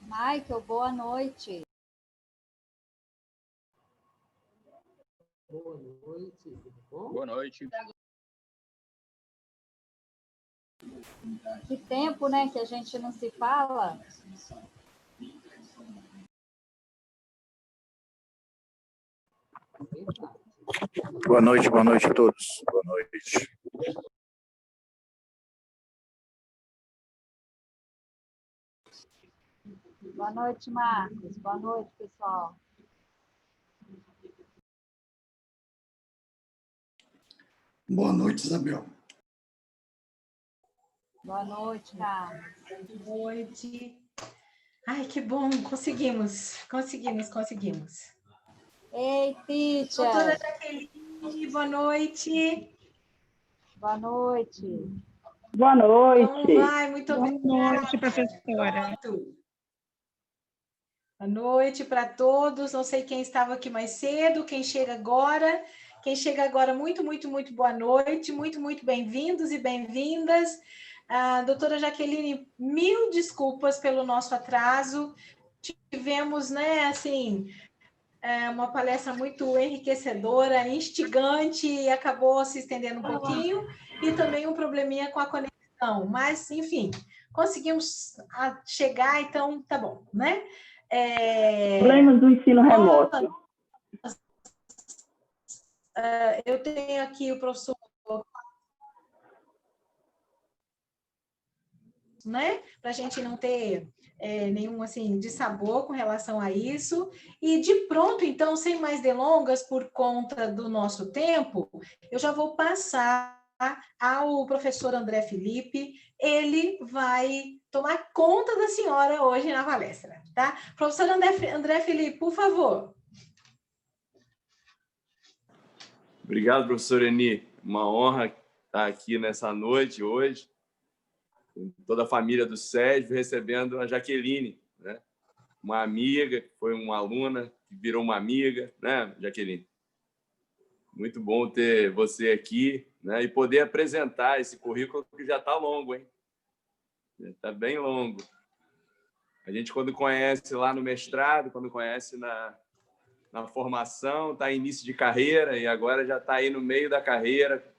Michael, boa noite. Boa noite, tudo bom? Boa noite. Que tempo, né, que a gente não se fala? Boa noite a todos. Boa noite. Boa noite, Marcos. Boa noite, pessoal. Boa noite, Isabel. Boa noite, Carlos. Boa noite. Ai, que bom, conseguimos. Ei, Doutora teacher. Jaqueline, boa noite. Boa noite. Boa noite. Como vai? Muito obrigada. Boa noite, professora. Boa noite para todos. Não sei quem estava aqui mais cedo, quem chega agora. Quem chega agora, muito boa noite. Muito bem-vindos e bem-vindas. Doutora Jaqueline, mil desculpas pelo nosso atraso. Tivemos, né, assim, uma palestra muito enriquecedora, instigante, e acabou se estendendo um pouquinho, e também um probleminha com a conexão. Mas, enfim, conseguimos chegar, então tá bom, né? Problemas do ensino remoto. Eu tenho aqui o professor, né? Para a gente não ter nenhum assim dissabor com relação a isso. E de pronto, então, sem mais delongas, por conta do nosso tempo, eu já vou passar ao professor André Felipe. Ele vai tomar conta da senhora hoje na palestra, tá? Professor André Felipe, por favor. Obrigado, professor Eni. Uma honra estar aqui nessa noite hoje, com toda a família do SESB, recebendo a Jaqueline, né? Uma amiga, que foi uma aluna, que virou uma amiga, né, Jaqueline? Muito bom ter você aqui, né? E poder apresentar esse currículo que já está longo, hein? Está bem longo. A gente, quando conhece lá no mestrado, quando conhece na formação, está em início de carreira e agora já está aí no meio da carreira.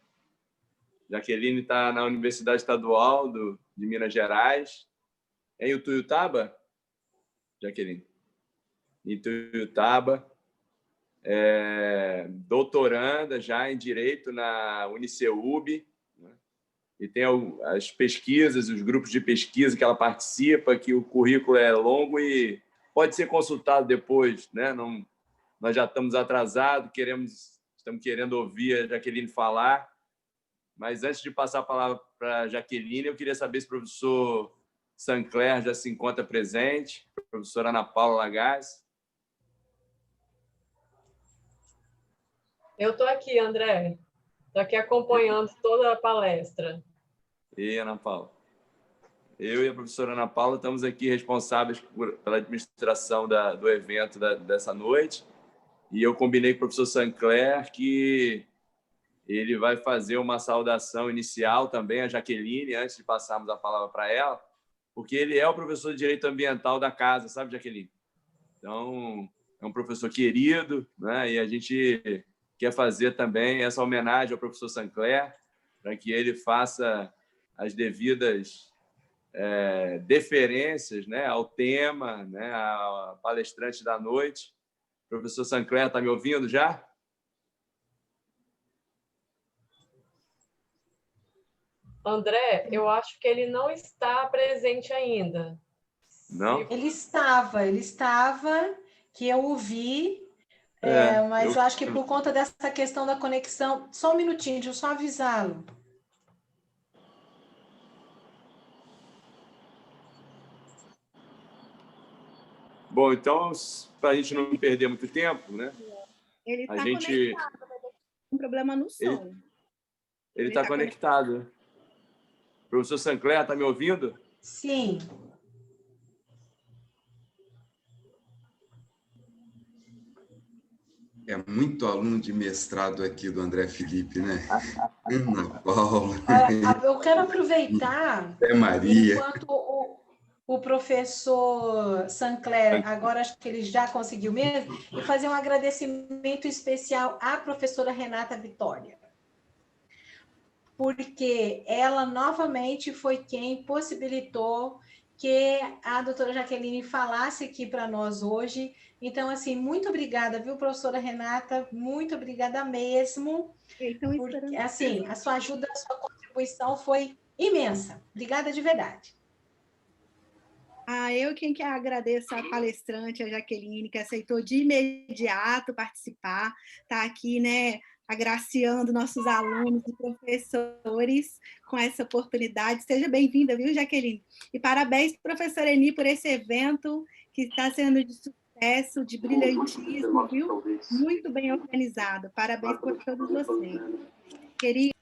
Jaqueline está na Universidade Estadual de Minas Gerais, em Utuiutaba, Jaqueline? Em Utuiutaba, doutoranda já em Direito na Uniceub, né? E tem as pesquisas, os grupos de pesquisa que ela participa, que o currículo é longo e pode ser consultado depois, né? Não, nós já estamos atrasados, estamos querendo ouvir a Jaqueline falar, mas antes de passar a palavra para a Jaqueline, eu queria saber se o professor Sancler já se encontra presente, a professora Ana Paula Lagaz. Eu estou aqui, André. Estou aqui acompanhando toda a palestra. E Ana Paula? Eu e a professora Ana Paula estamos aqui responsáveis pela administração do evento dessa noite. E eu combinei com o professor Sancler que ele vai fazer uma saudação inicial também a Jaqueline, antes de passarmos a palavra para ela, porque ele é o professor de Direito Ambiental da casa, sabe, Jaqueline? Então, é um professor querido, né? E a gente quer fazer também essa homenagem ao professor Sancler, para que ele faça as devidas deferências, né, ao tema, né, à palestrante da noite. Professor Sancler, está me ouvindo já? André, eu acho que ele não está presente ainda. Não? Ele estava, que eu ouvi, mas eu acho que por conta dessa questão da conexão... Só um minutinho, deixa eu só avisá-lo. Bom, então, para a gente não perder muito tempo, né? Ele está conectado, mas tem um problema no som. Ele está conectado. Professor Sancler, está me ouvindo? Sim. É muito aluno de mestrado aqui do André Felipe, né? Ana Paula. Eu quero aproveitar... Maria. o professor Sancler, agora acho que ele já conseguiu mesmo, e fazer um agradecimento especial à professora Renata Vitória, porque ela novamente foi quem possibilitou que a doutora Jaqueline falasse aqui para nós hoje. Então, assim, muito obrigada, viu, professora Renata? Muito obrigada mesmo. Porque, assim, a sua ajuda, a sua contribuição foi imensa. Obrigada de verdade. Eu quem que agradeço a palestrante, a Jaqueline, que aceitou de imediato participar, está aqui, né, agraciando nossos alunos e professores com essa oportunidade. Seja bem-vinda, viu, Jaqueline? E parabéns, professora Eni, por esse evento que está sendo de sucesso, de brilhantismo, viu? Muito bem organizado. Parabéns por todos vocês. Querida.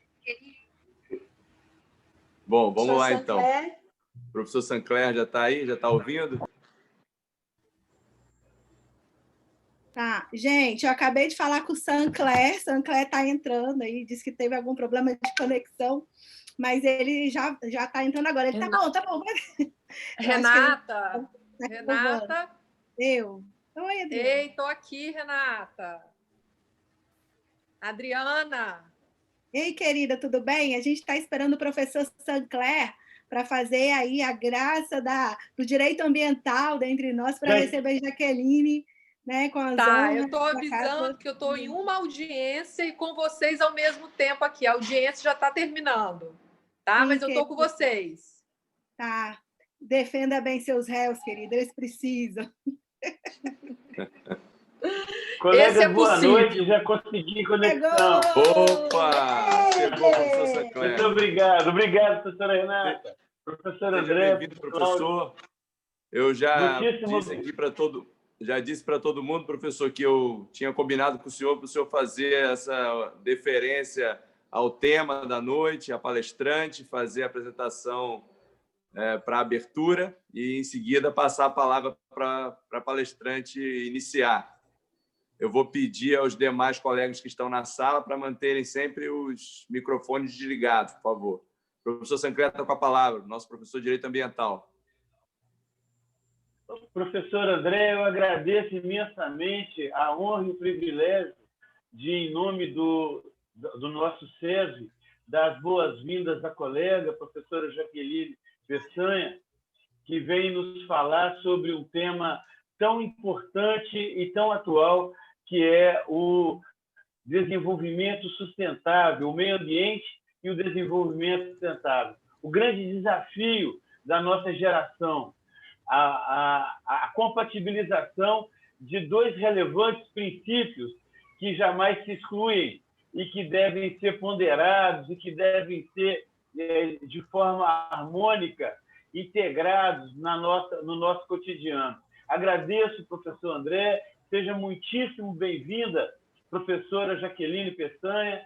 Bom, vamos lá, então. O professor Sancler já está aí? Já está ouvindo? Tá, gente, eu acabei de falar com o Sancler está entrando aí, disse que teve algum problema de conexão, mas ele já está entrando agora. Ele tá bom. Renata. Eu. Oi, Adriana. Ei, tô aqui, Renata. Adriana. Ei, querida, tudo bem? A gente está esperando o professor Sancler para fazer aí a graça do direito ambiental dentre nós, para receber a Jaqueline, né, com as honras. Eu estou avisando que eu estou em uma audiência e com vocês ao mesmo tempo aqui. A audiência já está terminando, tá? Sim, mas eu estou com vocês. Tá. Defenda bem seus réus, querida, eles precisam. Colega, boa noite, já consegui conexão. Opa! Chegou, professor Sancler. Muito obrigado, professora Renata. Professor André. Bem-vindo, professor. Eu já disse para todo mundo, professor, que eu tinha combinado com o senhor para o senhor fazer essa deferência ao tema da noite, a palestrante, fazer a apresentação para a abertura e, em seguida, passar a palavra para a palestrante iniciar. Eu vou pedir aos demais colegas que estão na sala para manterem sempre os microfones desligados, por favor. O professor Sancler está com a palavra, nosso professor de Direito Ambiental. Professor André, eu agradeço imensamente a honra e o privilégio de, em nome do nosso SESV, dar as boas-vindas à colega, professora Jaqueline Peçanha, que vem nos falar sobre um tema tão importante e tão atual, que é o desenvolvimento sustentável, o meio ambiente e o desenvolvimento sustentável. O grande desafio da nossa geração, a compatibilização de dois relevantes princípios que jamais se excluem e que devem ser ponderados e que devem ser, de forma harmônica, integrados no nosso cotidiano. Agradeço, professor André, seja muitíssimo bem-vinda, professora Jaqueline Peçanha.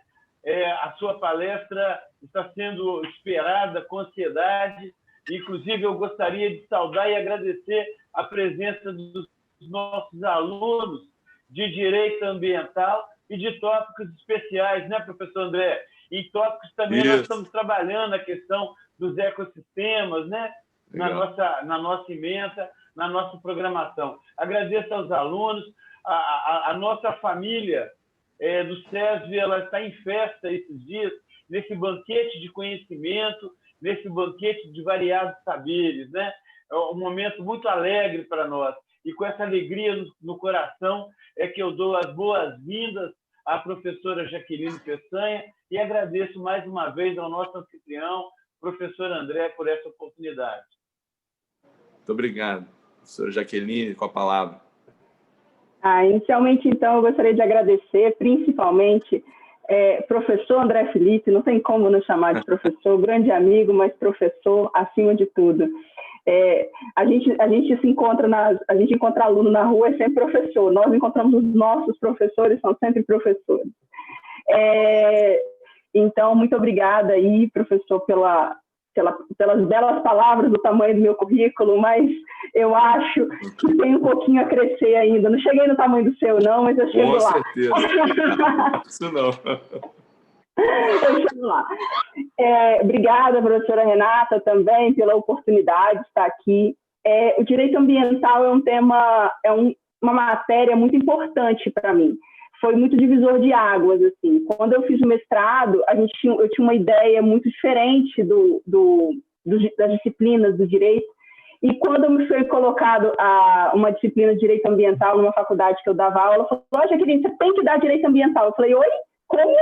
A sua palestra está sendo esperada com ansiedade. Inclusive, eu gostaria de saudar e agradecer a presença dos nossos alunos de Direito Ambiental e de tópicos especiais, né, professor André? Em tópicos também nós estamos trabalhando a questão dos ecossistemas, né? Na nossa ementa, na nossa programação. Agradeço aos alunos, a nossa família do SESV, ela está em festa esses dias, nesse banquete de conhecimento, nesse banquete de variados saberes, né? É um momento muito alegre para nós. E com essa alegria no coração é que eu dou as boas-vindas à professora Jaqueline Peçanha e agradeço mais uma vez ao nosso anfitrião, professor André, por essa oportunidade. Muito obrigado. Professora Jaqueline, com a palavra. Inicialmente, então, eu gostaria de agradecer, principalmente, professor André Felipe, não tem como nos chamar de professor, grande amigo, mas professor acima de tudo. A gente se encontra a gente encontra aluno na rua, é sempre professor. Nós encontramos os nossos professores, são sempre professores. Então, muito obrigada aí, professor, pelas belas palavras do tamanho do meu currículo, mas eu acho que tem um pouquinho a crescer ainda. Não cheguei no tamanho do seu, não, mas eu chego lá. Com certeza. Isso não. Eu chego lá. Obrigada, professora Renata, também pela oportunidade de estar aqui o direito ambiental é um tema, uma matéria muito importante para mim. Foi muito divisor de águas, assim. Quando eu fiz o mestrado, eu tinha uma ideia muito diferente das disciplinas do direito, e quando me foi colocado uma disciplina de direito ambiental numa faculdade que eu dava aula, ela falou, Jaqueline, você tem que dar direito ambiental. Eu falei, oi, como?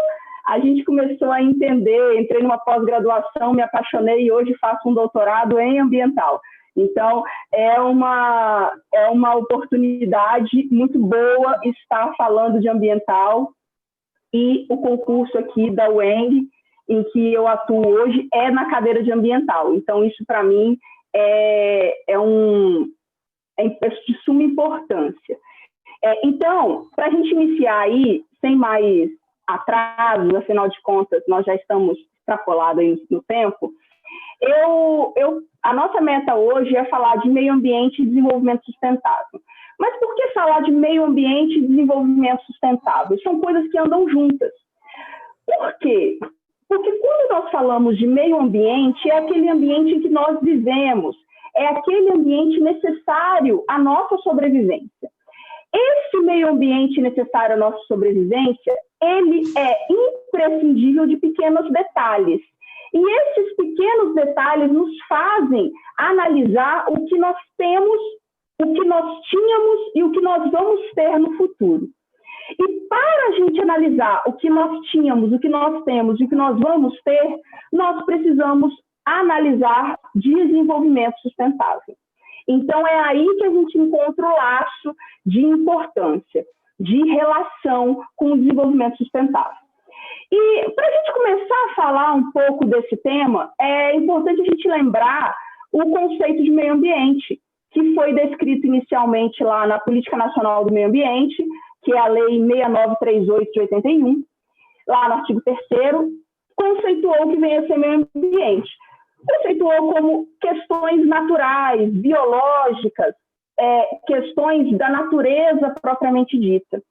A gente começou a entender, entrei numa pós-graduação, me apaixonei e hoje faço um doutorado em ambiental. Então, é uma oportunidade muito boa estar falando de ambiental, e o concurso aqui da UENG, em que eu atuo hoje, é na cadeira de ambiental. Então, isso para mim é de suma importância. Então, para a gente iniciar aí, sem mais atrasos, afinal de contas, nós já estamos extrapolados aí no tempo, a nossa meta hoje é falar de meio ambiente e desenvolvimento sustentável. Mas por que falar de meio ambiente e desenvolvimento sustentável? São coisas que andam juntas. Por quê? Porque quando nós falamos de meio ambiente, é aquele ambiente em que nós vivemos, é aquele ambiente necessário à nossa sobrevivência. Esse meio ambiente necessário à nossa sobrevivência, ele é imprescindível de pequenos detalhes. E esses pequenos detalhes nos fazem analisar o que nós temos, o que nós tínhamos e o que nós vamos ter no futuro. E para a gente analisar o que nós tínhamos, o que nós temos e o que nós vamos ter, nós precisamos analisar desenvolvimento sustentável. Então, é aí que a gente encontra o laço de importância, de relação com o desenvolvimento sustentável. E para a gente começar a falar um pouco desse tema, é importante a gente lembrar o conceito de meio ambiente, que foi descrito inicialmente lá na Política Nacional do Meio Ambiente, que é a Lei 6938 de 81, lá no artigo 3º, conceituou o que vem a ser meio ambiente. Conceituou como questões naturais, biológicas, questões da natureza propriamente dita.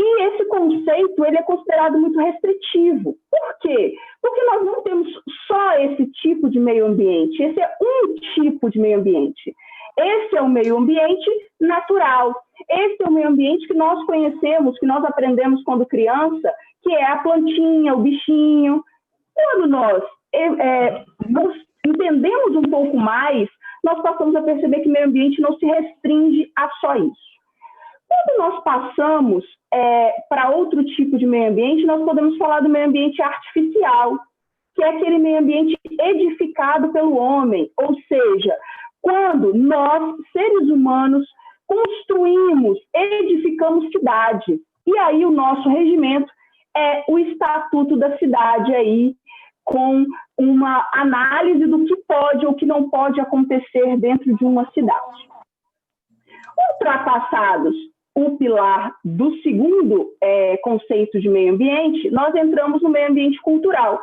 E esse conceito ele é considerado muito restritivo. Por quê? Porque nós não temos só esse tipo de meio ambiente, esse é um tipo de meio ambiente. Esse é o meio ambiente natural. Esse é o meio ambiente que nós conhecemos, que nós aprendemos quando criança, que é a plantinha, o bichinho. Quando nós entendemos um pouco mais, nós passamos a perceber que o meio ambiente não se restringe a só isso. Quando nós passamos para outro tipo de meio ambiente, nós podemos falar do meio ambiente artificial, que é aquele meio ambiente edificado pelo homem, ou seja, quando nós, seres humanos, construímos, edificamos cidades. E aí o nosso regimento é o Estatuto da Cidade, aí, com uma análise do que pode ou que não pode acontecer dentro de uma cidade. Ultrapassados o pilar do segundo conceito de meio ambiente, nós entramos no meio ambiente cultural.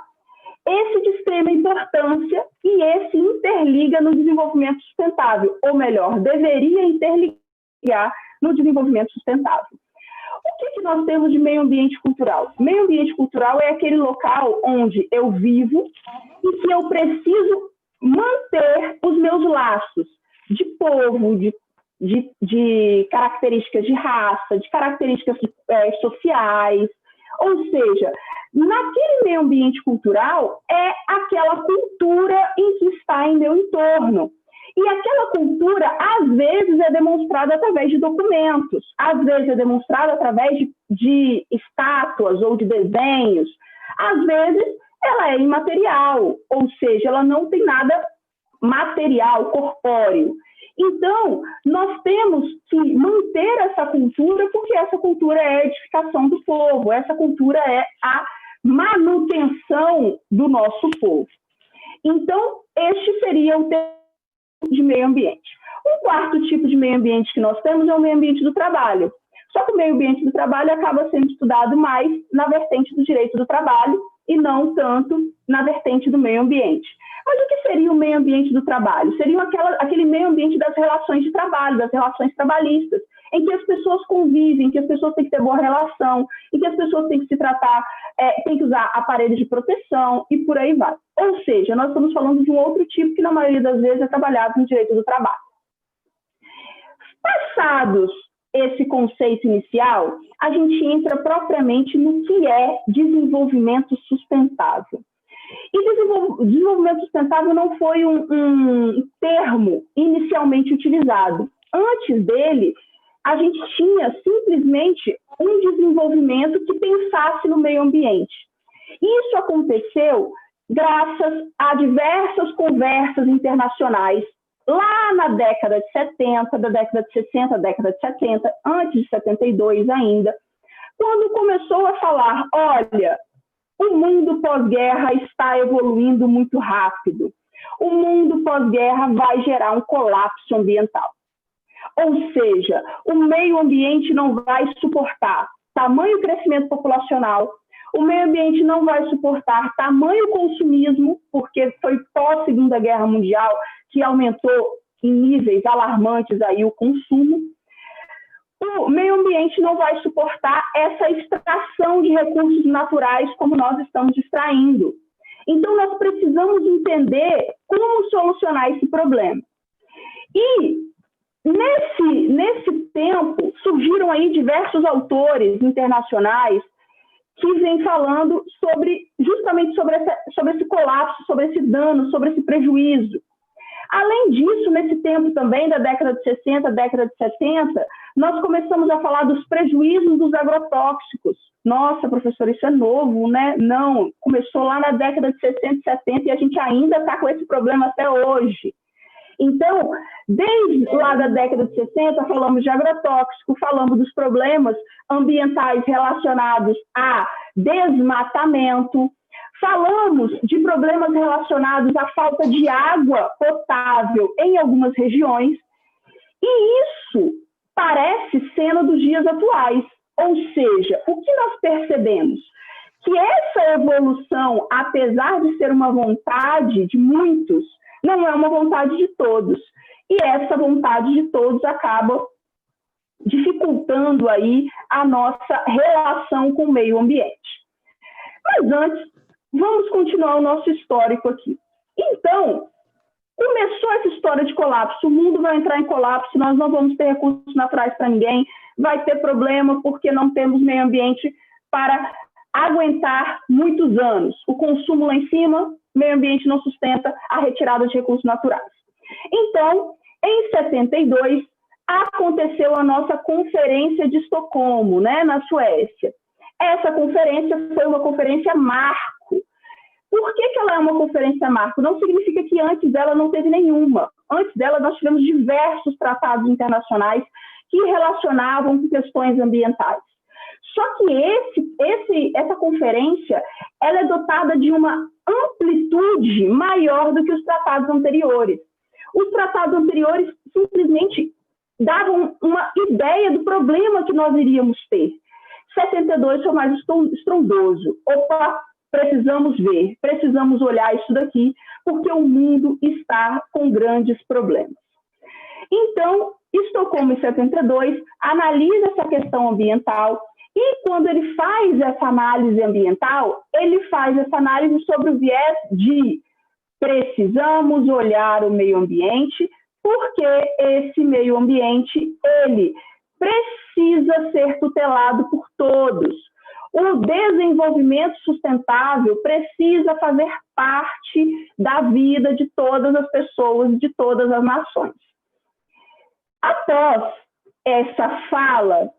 Esse de extrema importância e esse interliga no desenvolvimento sustentável, ou melhor, deveria interligar no desenvolvimento sustentável. O que nós temos de meio ambiente cultural? Meio ambiente cultural é aquele local onde eu vivo e que eu preciso manter os meus laços de povo, de características de raça, de características sociais. Ou seja, naquele meio ambiente cultural é aquela cultura em que está em meu entorno. E aquela cultura, às vezes, é demonstrada através de documentos, às vezes é demonstrada através de estátuas ou de desenhos, às vezes ela é imaterial, ou seja, ela não tem nada material, corpóreo. Então, nós temos que manter essa cultura, porque essa cultura é a edificação do povo, essa cultura é a manutenção do nosso povo. Então, este seria o tema de meio ambiente. Um quarto tipo de meio ambiente que nós temos é o meio ambiente do trabalho. Só que o meio ambiente do trabalho acaba sendo estudado mais na vertente do direito do trabalho e não tanto na vertente do meio ambiente. Mas o que seria o meio ambiente do trabalho? Seria aquele meio ambiente das relações de trabalho, das relações trabalhistas, em que as pessoas convivem, em que as pessoas têm que ter boa relação, em que as pessoas têm que se tratar, têm que usar aparelhos de proteção e por aí vai. Ou seja, nós estamos falando de um outro tipo que na maioria das vezes é trabalhado no direito do trabalho. Passados esse conceito inicial, a gente entra propriamente no que é desenvolvimento sustentável. E desenvolvimento sustentável não foi um termo inicialmente utilizado. Antes dele, a gente tinha simplesmente um desenvolvimento que pensasse no meio ambiente. Isso aconteceu graças a diversas conversas internacionais, lá na década de 70, da década de 60, década de 70, antes de 72 ainda, quando começou a falar, olha, o mundo pós-guerra está evoluindo muito rápido. O mundo pós-guerra vai gerar um colapso ambiental. Ou seja, o meio ambiente não vai suportar tamanho crescimento populacional, o meio ambiente não vai suportar tamanho consumismo, porque foi pós-Segunda Guerra Mundial que aumentou em níveis alarmantes aí o consumo. O meio ambiente não vai suportar essa extração de recursos naturais como nós estamos extraindo. Então, nós precisamos entender como solucionar esse problema. E, nesse tempo, surgiram aí diversos autores internacionais que vêm falando justamente sobre esse colapso, sobre esse dano, sobre esse prejuízo. Além disso, nesse tempo também, da década de 60, década de 70, nós começamos a falar dos prejuízos dos agrotóxicos. Nossa, professor, isso é novo, né? Não, começou lá na década de 60 e 70 e a gente ainda está com esse problema até hoje. Então, desde lá da década de 60, falamos de agrotóxico, falamos dos problemas ambientais relacionados a desmatamento, falamos de problemas relacionados à falta de água potável em algumas regiões, e isso parece cena dos dias atuais. Ou seja, o que nós percebemos? Que essa evolução, apesar de ser uma vontade de muitos, não é uma vontade de todos. E essa vontade de todos acaba dificultando aí a nossa relação com o meio ambiente. Mas antes, vamos continuar o nosso histórico aqui. Então, começou essa história de colapso, o mundo vai entrar em colapso, nós não vamos ter recursos naturais para ninguém, vai ter problema porque não temos meio ambiente para aguentar muitos anos. O consumo lá em cima, meio ambiente não sustenta a retirada de recursos naturais. Então, em 72, aconteceu a nossa Conferência de Estocolmo, né, na Suécia. Essa conferência foi uma conferência marco. Por que ela é uma conferência marco? Não significa que antes dela não teve nenhuma. Antes dela, nós tivemos diversos tratados internacionais que relacionavam com questões ambientais. Só que essa conferência ela é dotada de uma amplitude maior do que os tratados anteriores. Os tratados anteriores simplesmente davam uma ideia do problema que nós iríamos ter. 72 foi mais estrondoso. Opa, precisamos ver, precisamos olhar isso daqui, porque o mundo está com grandes problemas. Então, Estocolmo, em 72, analisa essa questão ambiental e, quando ele faz essa análise ambiental, ele faz essa análise sobre o viés de precisamos olhar o meio ambiente, porque esse meio ambiente, ele precisa ser tutelado por todos. O desenvolvimento sustentável precisa fazer parte da vida de todas as pessoas, de todas as nações. Após essa fala,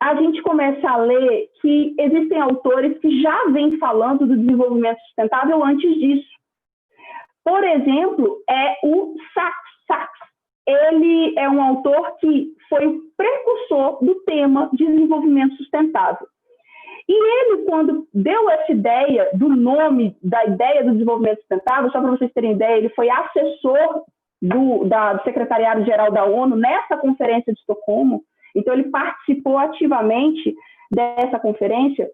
a gente começa a ler que existem autores que já vêm falando do desenvolvimento sustentável antes disso. Por exemplo, é o Sachs. Ele é um autor que foi o precursor do tema de desenvolvimento sustentável. E ele, quando deu essa ideia do nome, da ideia do desenvolvimento sustentável, só para vocês terem ideia, ele foi assessor do Secretariado-Geral da ONU nessa conferência de Estocolmo, então ele participou ativamente dessa conferência,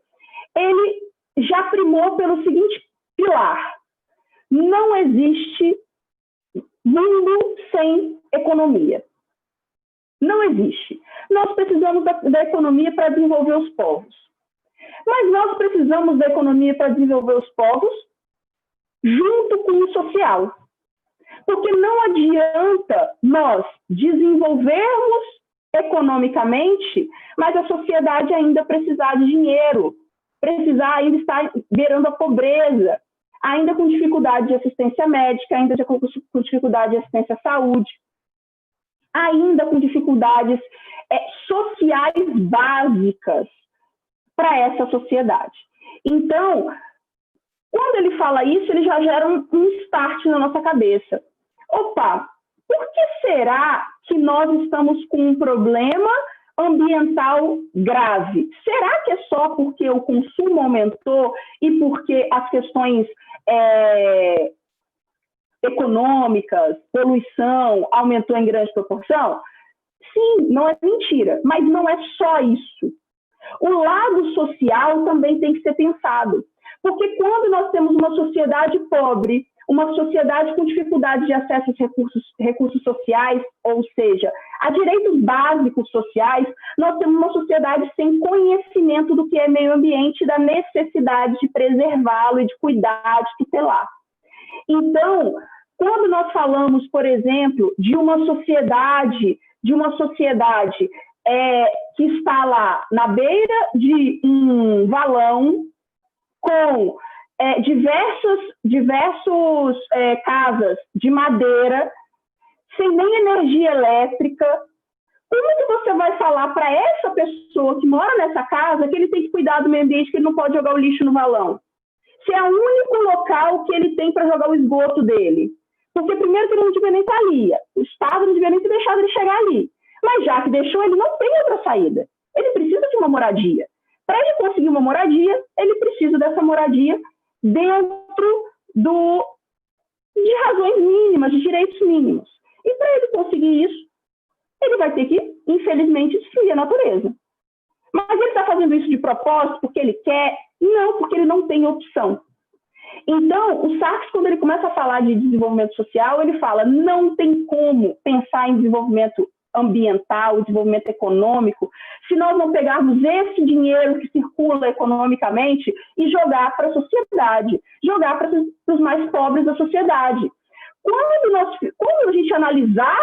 ele já primou pelo seguinte pilar: não existe mundo sem economia. Não existe. Nós precisamos da economia para desenvolver os povos. Mas nós precisamos da economia para desenvolver os povos junto com o social. Porque não adianta nós desenvolvermos economicamente, mas a sociedade ainda precisar de dinheiro, ainda estar beirando a pobreza, ainda com dificuldade de assistência médica, ainda com dificuldade de assistência à saúde, ainda com dificuldades sociais básicas para essa sociedade. Então, quando ele fala isso, ele já gera um start na nossa cabeça. Opa, por que será que nós estamos com um problema ambiental grave? Será que é só porque o consumo aumentou e porque as questões econômicas, poluição, aumentou em grande proporção? Sim, não é mentira, mas não é só isso. O lado social também tem que ser pensado, porque quando nós temos uma sociedade pobre, uma sociedade com dificuldade de acesso a recursos sociais, ou seja, a direitos básicos sociais, nós temos uma sociedade sem conhecimento do que é meio ambiente e da necessidade de preservá-lo e de cuidar, de tutelar. Então, quando nós falamos, por exemplo, de uma sociedade que está lá na beira de um valão com diversos casas de madeira, sem nem energia elétrica, como que você vai falar para essa pessoa que mora nessa casa que ele tem que cuidar do meio ambiente, que ele não pode jogar o lixo no valão? Se é o único local que ele tem para jogar o esgoto dele. Porque primeiro que ele não devia nem estar ali, o Estado não devia nem ter deixado ele chegar ali. Mas já que deixou, ele não tem outra saída. Ele precisa de uma moradia. Para ele conseguir uma moradia, ele precisa dessa moradia dentro de razões mínimas, de direitos mínimos. E para ele conseguir isso, ele vai ter que, infelizmente, destruir a natureza. Mas ele está fazendo isso de propósito porque ele quer? Não, porque ele não tem opção. Então, o Sachs, quando ele começa a falar de desenvolvimento social, ele fala, não tem como pensar em desenvolvimento ambiental, desenvolvimento econômico, se nós não pegarmos esse dinheiro que circula economicamente e jogar para a sociedade, jogar para os mais pobres da sociedade. Quando a gente analisar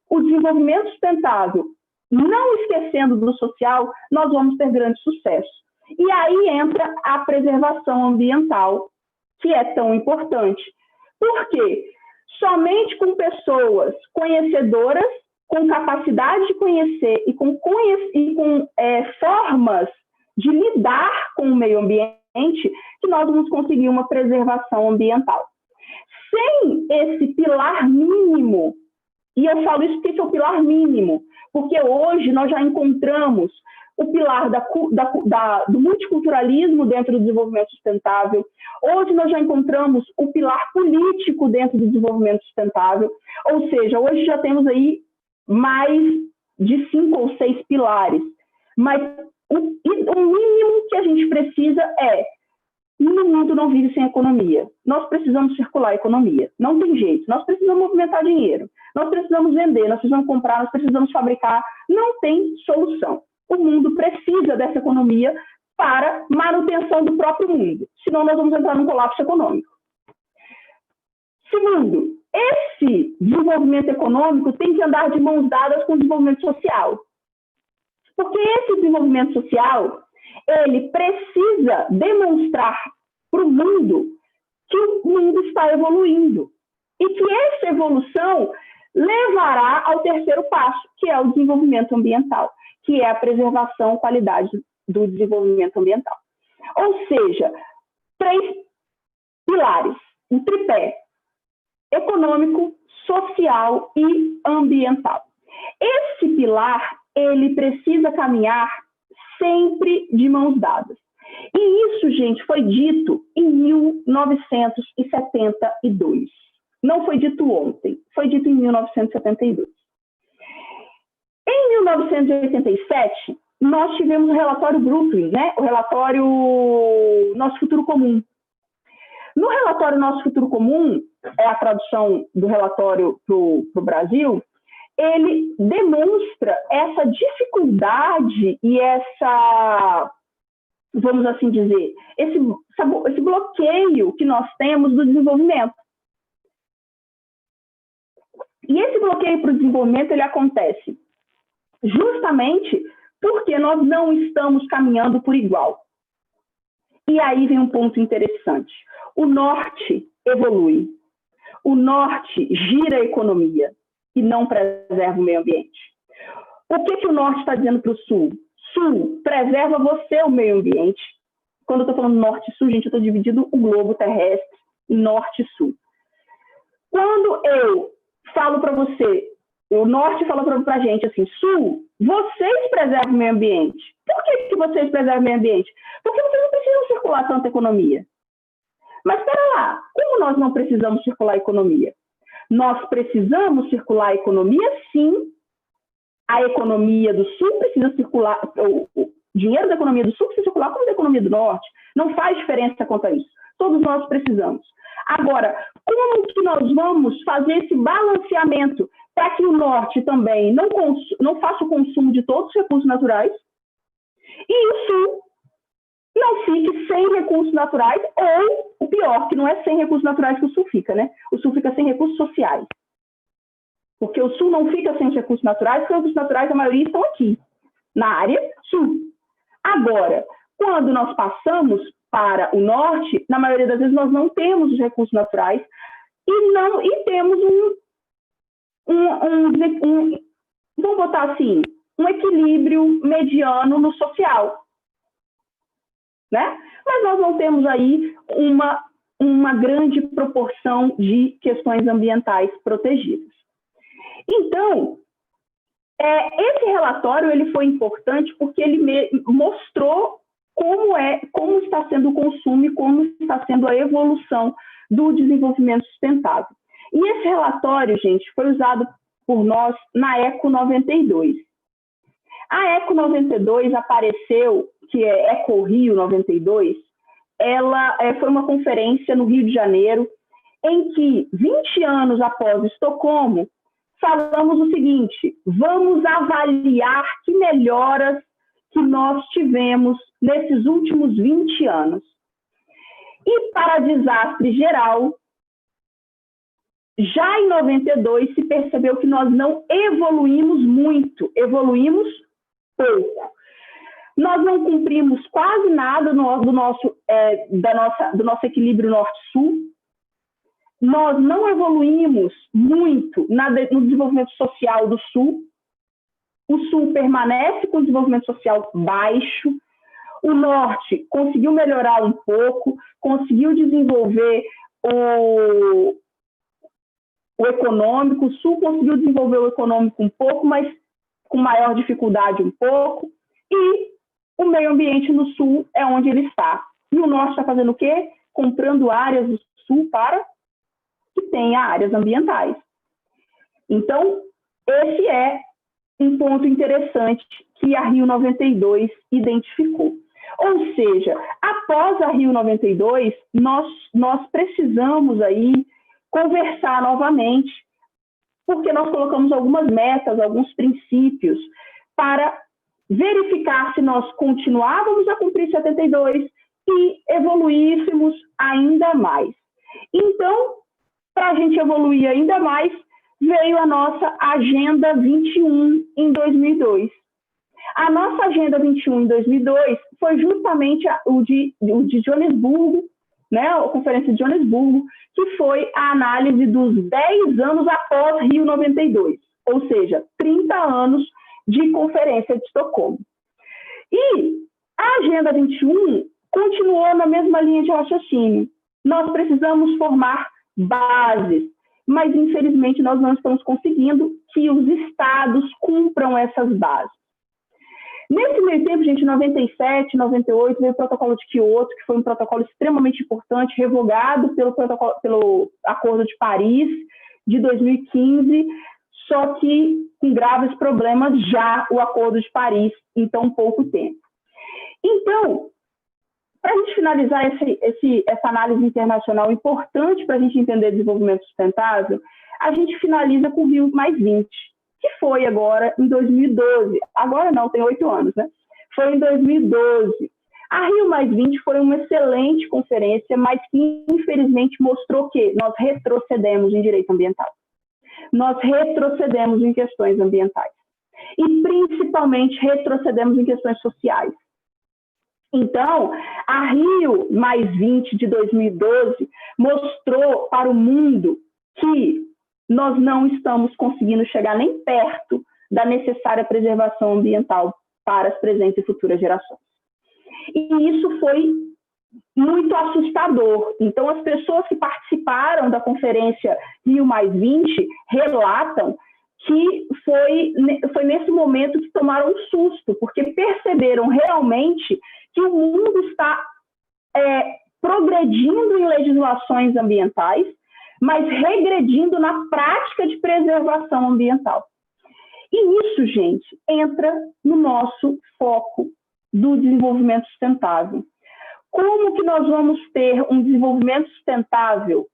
o desenvolvimento sustentável, não esquecendo do social, nós vamos ter grande sucesso. E aí entra a preservação ambiental, que é tão importante. Por quê? Somente com pessoas conhecedoras, com capacidade de conhecer e com formas de lidar com o meio ambiente, que nós vamos conseguir uma preservação ambiental. Sem esse pilar mínimo, e eu falo isso porque esse é o pilar mínimo, porque hoje nós já encontramos o pilar do multiculturalismo dentro do desenvolvimento sustentável. Hoje nós já encontramos o pilar político dentro do desenvolvimento sustentável. Ou seja, hoje já temos aí mais de 5 ou 6 pilares. Mas o mínimo que a gente precisa no mundo não vive sem economia. Nós precisamos circular a economia. Não tem jeito. Nós precisamos movimentar dinheiro. Nós precisamos vender, nós precisamos comprar, nós precisamos fabricar. Não tem solução. O mundo precisa dessa economia para manutenção do próprio mundo. Senão nós vamos entrar num colapso econômico. Segundo, esse desenvolvimento econômico tem que andar de mãos dadas com o desenvolvimento social. Porque esse desenvolvimento social, ele precisa demonstrar para o mundo que o mundo está evoluindo. E que essa evolução levará ao terceiro passo, que é o desenvolvimento ambiental, que é a preservação e qualidade do desenvolvimento ambiental. Ou seja, 3 pilares, um tripé: econômico, social e ambiental. Esse pilar, ele precisa caminhar sempre de mãos dadas. E isso, gente, foi dito em 1972. Não foi dito ontem, foi dito em 1972. Em 1987, nós tivemos o relatório Brooklyn, né? O relatório Nosso Futuro Comum. No relatório Nosso Futuro Comum, é a tradução do relatório para o Brasil, ele demonstra essa dificuldade e essa, vamos assim dizer, esse bloqueio que nós temos do desenvolvimento. E esse bloqueio para o desenvolvimento, ele acontece justamente porque nós não estamos caminhando por igual. E aí vem um ponto interessante. O norte evolui. O norte gira a economia e não preserva o meio ambiente. O que o norte está dizendo para o sul? Sul, preserva você o meio ambiente. Quando eu estou falando norte e sul, gente, eu estou dividindo o globo terrestre em norte e sul. Quando eu falo para você, o norte fala para a gente assim, sul, vocês preservam o meio ambiente. Por que vocês preservam o meio ambiente? Porque vocês não precisam circular tanta economia. Mas espera lá, como nós não precisamos circular a economia? Nós precisamos circular a economia, sim. A economia do sul precisa circular, o dinheiro da economia do sul precisa circular como da economia do norte. Não faz diferença quanto a isso. Todos nós precisamos. Agora, como que nós vamos fazer esse balanceamento para que o norte também não faça o consumo de todos os recursos naturais e o sul não fique sem recursos naturais, ou o pior, que não é sem recursos naturais que o sul fica, né? O sul fica sem recursos sociais. Porque o sul não fica sem os recursos naturais, porque os recursos naturais, a maioria, estão aqui, na área sul. Agora, quando nós passamos para o norte, na maioria das vezes nós não temos os recursos naturais e temos vamos botar assim, um equilíbrio mediano no social. Né? Mas nós não temos aí uma grande proporção de questões ambientais protegidas. Então, esse relatório ele foi importante porque ele mostrou como está sendo o consumo e como está sendo a evolução do desenvolvimento sustentável. E esse relatório, gente, foi usado por nós na ECO 92. A ECO 92 apareceu, que é ECO Rio 92, ela foi uma conferência no Rio de Janeiro, em que, 20 anos após Estocolmo, falamos o seguinte: vamos avaliar que melhoras que nós tivemos nesses últimos 20 anos. E, para desastre geral, já em 92 se percebeu que nós não evoluímos muito, evoluímos pouco. Nós não cumprimos quase nada do nosso equilíbrio norte-sul. Nós não evoluímos muito no desenvolvimento social do sul. O sul permanece com o desenvolvimento social baixo. O norte conseguiu melhorar um pouco, conseguiu desenvolver o econômico. O sul conseguiu desenvolver o econômico um pouco, mas com maior dificuldade um pouco. E o meio ambiente no sul é onde ele está. E o norte está fazendo o quê? Comprando áreas do sul para que tenha áreas ambientais. Então, esse é um ponto interessante que a Rio 92 identificou. Ou seja, após a Rio 92, nós precisamos aí conversar novamente, porque nós colocamos algumas metas, alguns princípios, para verificar se nós continuávamos a cumprir 72 e evoluíssemos ainda mais. Então, para a gente evoluir ainda mais, veio a nossa Agenda 21 em 2002. A nossa Agenda 21 em 2002 foi justamente o de Joanesburgo, né, a Conferência de Joanesburgo, que foi a análise dos 10 anos após Rio 92, ou seja, 30 anos de Conferência de Estocolmo. E a Agenda 21 continuou na mesma linha de raciocínio. Nós precisamos formar bases, mas infelizmente nós não estamos conseguindo que os estados cumpram essas bases. Nesse meio tempo, gente, em 97, 98, veio o Protocolo de Kyoto, que foi um protocolo extremamente importante, revogado pelo Acordo de Paris de 2015, só que com graves problemas já o Acordo de Paris em tão pouco tempo. Então, para a gente finalizar essa análise internacional importante para a gente entender desenvolvimento sustentável, a gente finaliza com o Rio +20, que foi agora em 2012. Agora não, tem 8 anos, né? Foi em 2012. A Rio +20 foi uma excelente conferência, mas que infelizmente mostrou que nós retrocedemos em direito ambiental. Nós retrocedemos em questões ambientais. E, principalmente, retrocedemos em questões sociais. Então, a Rio +20 de 2012 mostrou para o mundo que nós não estamos conseguindo chegar nem perto da necessária preservação ambiental para as presentes e futuras gerações. E isso foi muito assustador. Então, as pessoas que participaram da conferência Rio +20 relatam que foi nesse momento que tomaram um susto, porque perceberam realmente que o mundo está progredindo em legislações ambientais, mas regredindo na prática de preservação ambiental. E isso, gente, entra no nosso foco do desenvolvimento sustentável. Como que nós vamos ter um desenvolvimento sustentável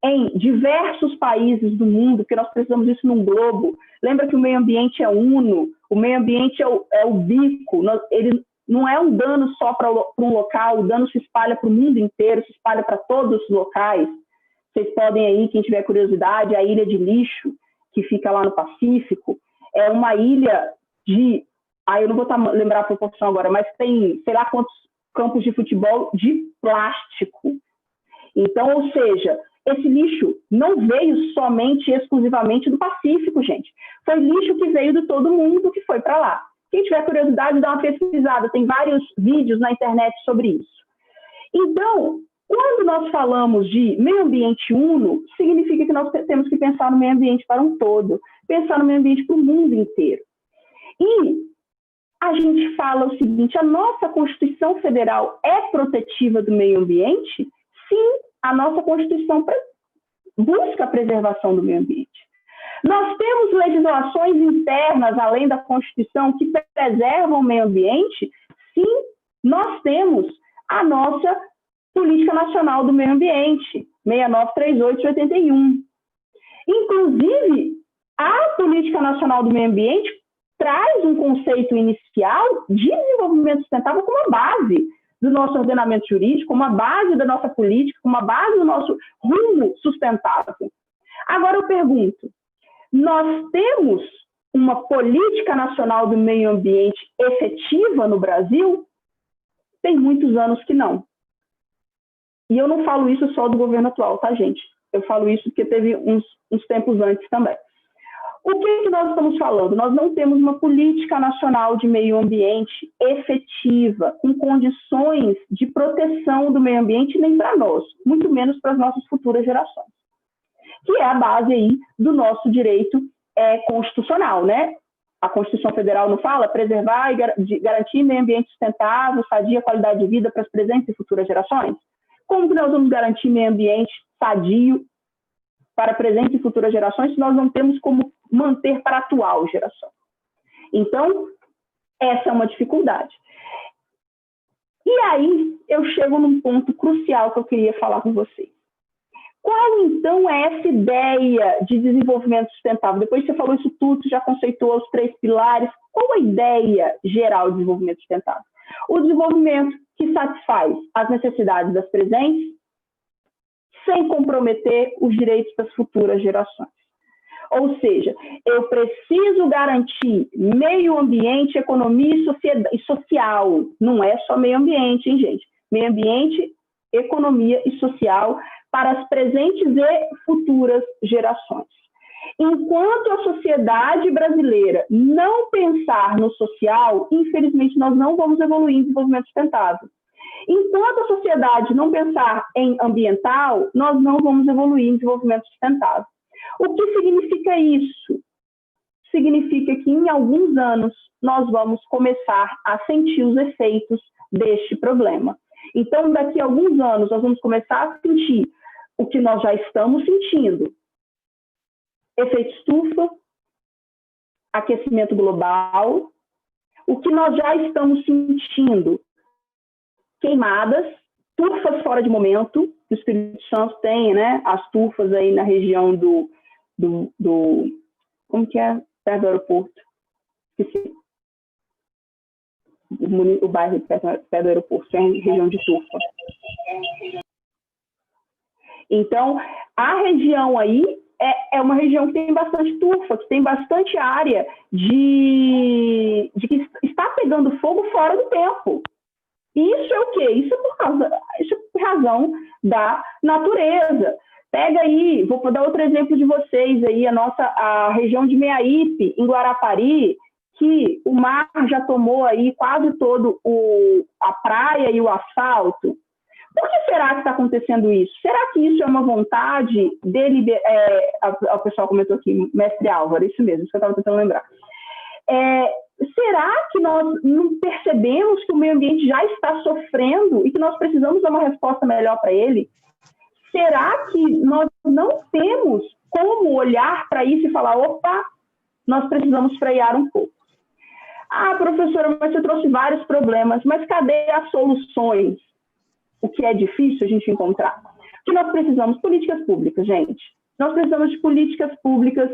em diversos países do mundo, porque nós precisamos disso num globo? Lembra que o meio ambiente é uno, o meio ambiente é o bico, ele não é um dano só para um local, o dano se espalha para o mundo inteiro, se espalha para todos os locais. Vocês podem aí, quem tiver curiosidade, a Ilha de Lixo, que fica lá no Pacífico, é uma ilha de... eu não vou lembrar a proporção agora, mas tem sei lá quantos campos de futebol de plástico. Então, ou seja, esse lixo não veio somente e exclusivamente do Pacífico, gente. Foi lixo que veio de todo mundo que foi para lá. Quem tiver curiosidade, dá uma pesquisada. Tem vários vídeos na internet sobre isso. Então, quando nós falamos de meio ambiente uno, significa que nós temos que pensar no meio ambiente para um todo, pensar no meio ambiente para o mundo inteiro. E a gente fala o seguinte: a nossa Constituição Federal é protetiva do meio ambiente? Sim, a nossa Constituição busca a preservação do meio ambiente. Nós temos legislações internas, além da Constituição, que preservam o meio ambiente? Sim, nós temos a nossa Política Nacional do Meio Ambiente, 6938 de 81. Inclusive, a Política Nacional do Meio Ambiente traz um conceito inicial de desenvolvimento sustentável como a base do nosso ordenamento jurídico, como a base da nossa política, como a base do nosso rumo sustentável. Agora eu pergunto, nós temos uma política nacional do meio ambiente efetiva no Brasil? Tem muitos anos que não. E eu não falo isso só do governo atual, tá, gente? Eu falo isso porque teve uns tempos antes também. O que nós estamos falando? Nós não temos uma política nacional de meio ambiente efetiva, com condições de proteção do meio ambiente, nem para nós, muito menos para as nossas futuras gerações, que é a base aí do nosso direito constitucional, né? A Constituição Federal não fala preservar e garantir meio ambiente sustentável, sadia qualidade de vida para as presentes e futuras gerações? Como que nós vamos garantir meio ambiente sadio para presentes e futuras gerações se nós não temos como manter para a atual geração? Então, essa é uma dificuldade. E aí, eu chego num ponto crucial que eu queria falar com vocês. Qual, então, é essa ideia de desenvolvimento sustentável? Depois que você falou isso tudo, você já conceitou os 3 pilares. Qual a ideia geral de desenvolvimento sustentável? O desenvolvimento que satisfaz as necessidades das presentes sem comprometer os direitos das futuras gerações. Ou seja, eu preciso garantir meio ambiente, economia e social. Não é só meio ambiente, hein, gente? Meio ambiente, economia e social para as presentes e futuras gerações. Enquanto a sociedade brasileira não pensar no social, infelizmente nós não vamos evoluir em desenvolvimento sustentável. Enquanto a sociedade não pensar em ambiental, nós não vamos evoluir em desenvolvimento sustentável. O que significa isso? Significa que em alguns anos nós vamos começar a sentir os efeitos deste problema. Então, daqui a alguns anos, nós vamos começar a sentir o que nós já estamos sentindo: efeito estufa, aquecimento global, o que nós já estamos sentindo: queimadas, tufas fora de momento, que o Espírito Santo tem, né? As tufas aí na região do como que é? Perto do aeroporto. Esqueci. O bairro perto do aeroporto, que é a região de tufa. Então, a região aí é uma região que tem bastante tufa, que tem bastante área de que está pegando fogo fora do tempo. E isso é o quê? Isso é por razão da natureza. Pega aí, vou dar outro exemplo de vocês aí, a região de Meaípe, em Guarapari, que o mar já tomou aí quase todo a praia e o asfalto. Por que será que está acontecendo isso? Será que isso é uma vontade o pessoal comentou aqui, mestre Álvaro, isso mesmo, isso que eu estava tentando lembrar. Será que nós não percebemos que o meio ambiente já está sofrendo e que nós precisamos dar uma resposta melhor para ele? Será que nós não temos como olhar para isso e falar, opa, nós precisamos frear um pouco? Ah, professora, mas você trouxe vários problemas, mas cadê as soluções? O que é difícil a gente encontrar. Que nós precisamos de políticas públicas, gente. Nós precisamos de políticas públicas.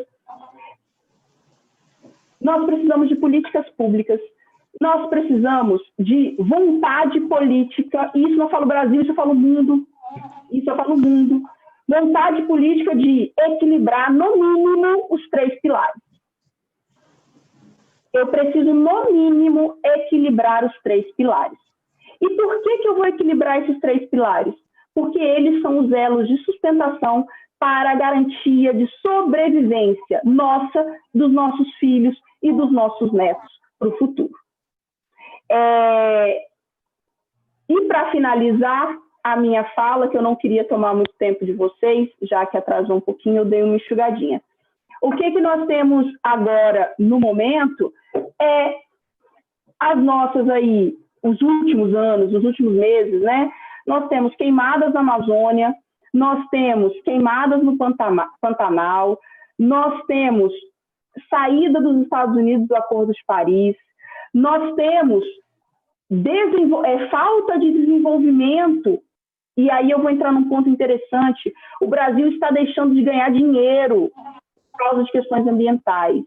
Nós precisamos de políticas públicas. Nós precisamos de vontade política. E isso não falo Brasil, isso eu falo mundo. Isso eu falo mundo. Vontade política de equilibrar, no mínimo, os 3 pilares. Eu preciso, no mínimo, equilibrar os 3 pilares. E por que eu vou equilibrar esses 3 pilares? Porque eles são os elos de sustentação para a garantia de sobrevivência nossa, dos nossos filhos e dos nossos netos para o futuro. E para finalizar a minha fala, que eu não queria tomar muito tempo de vocês, já que atrasou um pouquinho, eu dei uma enxugadinha. O que nós temos agora, no momento, as nossas aí, os últimos anos, os últimos meses, né? Nós temos queimadas na Amazônia, nós temos queimadas no Pantanal, nós temos saída dos Estados Unidos do Acordo de Paris, nós temos falta de desenvolvimento, e aí eu vou entrar num ponto interessante, o Brasil está deixando de ganhar dinheiro por causa de questões ambientais.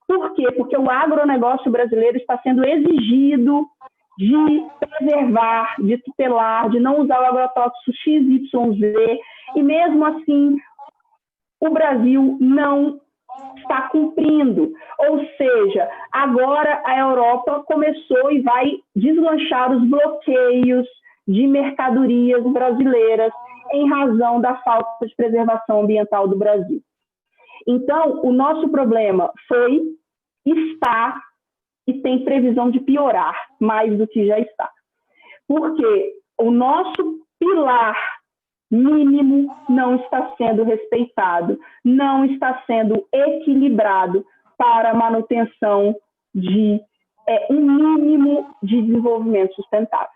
Por quê? Porque o agronegócio brasileiro está sendo exigido de preservar, de tutelar, de não usar o agrotóxico XYZ, e mesmo assim o Brasil não está cumprindo. Ou seja, agora a Europa começou e vai deslanchar os bloqueios de mercadorias brasileiras em razão da falta de preservação ambiental do Brasil. Então, o nosso problema está e tem previsão de piorar mais do que já está. Porque o nosso pilar mínimo não está sendo respeitado, não está sendo equilibrado para a manutenção de um mínimo de desenvolvimento sustentável.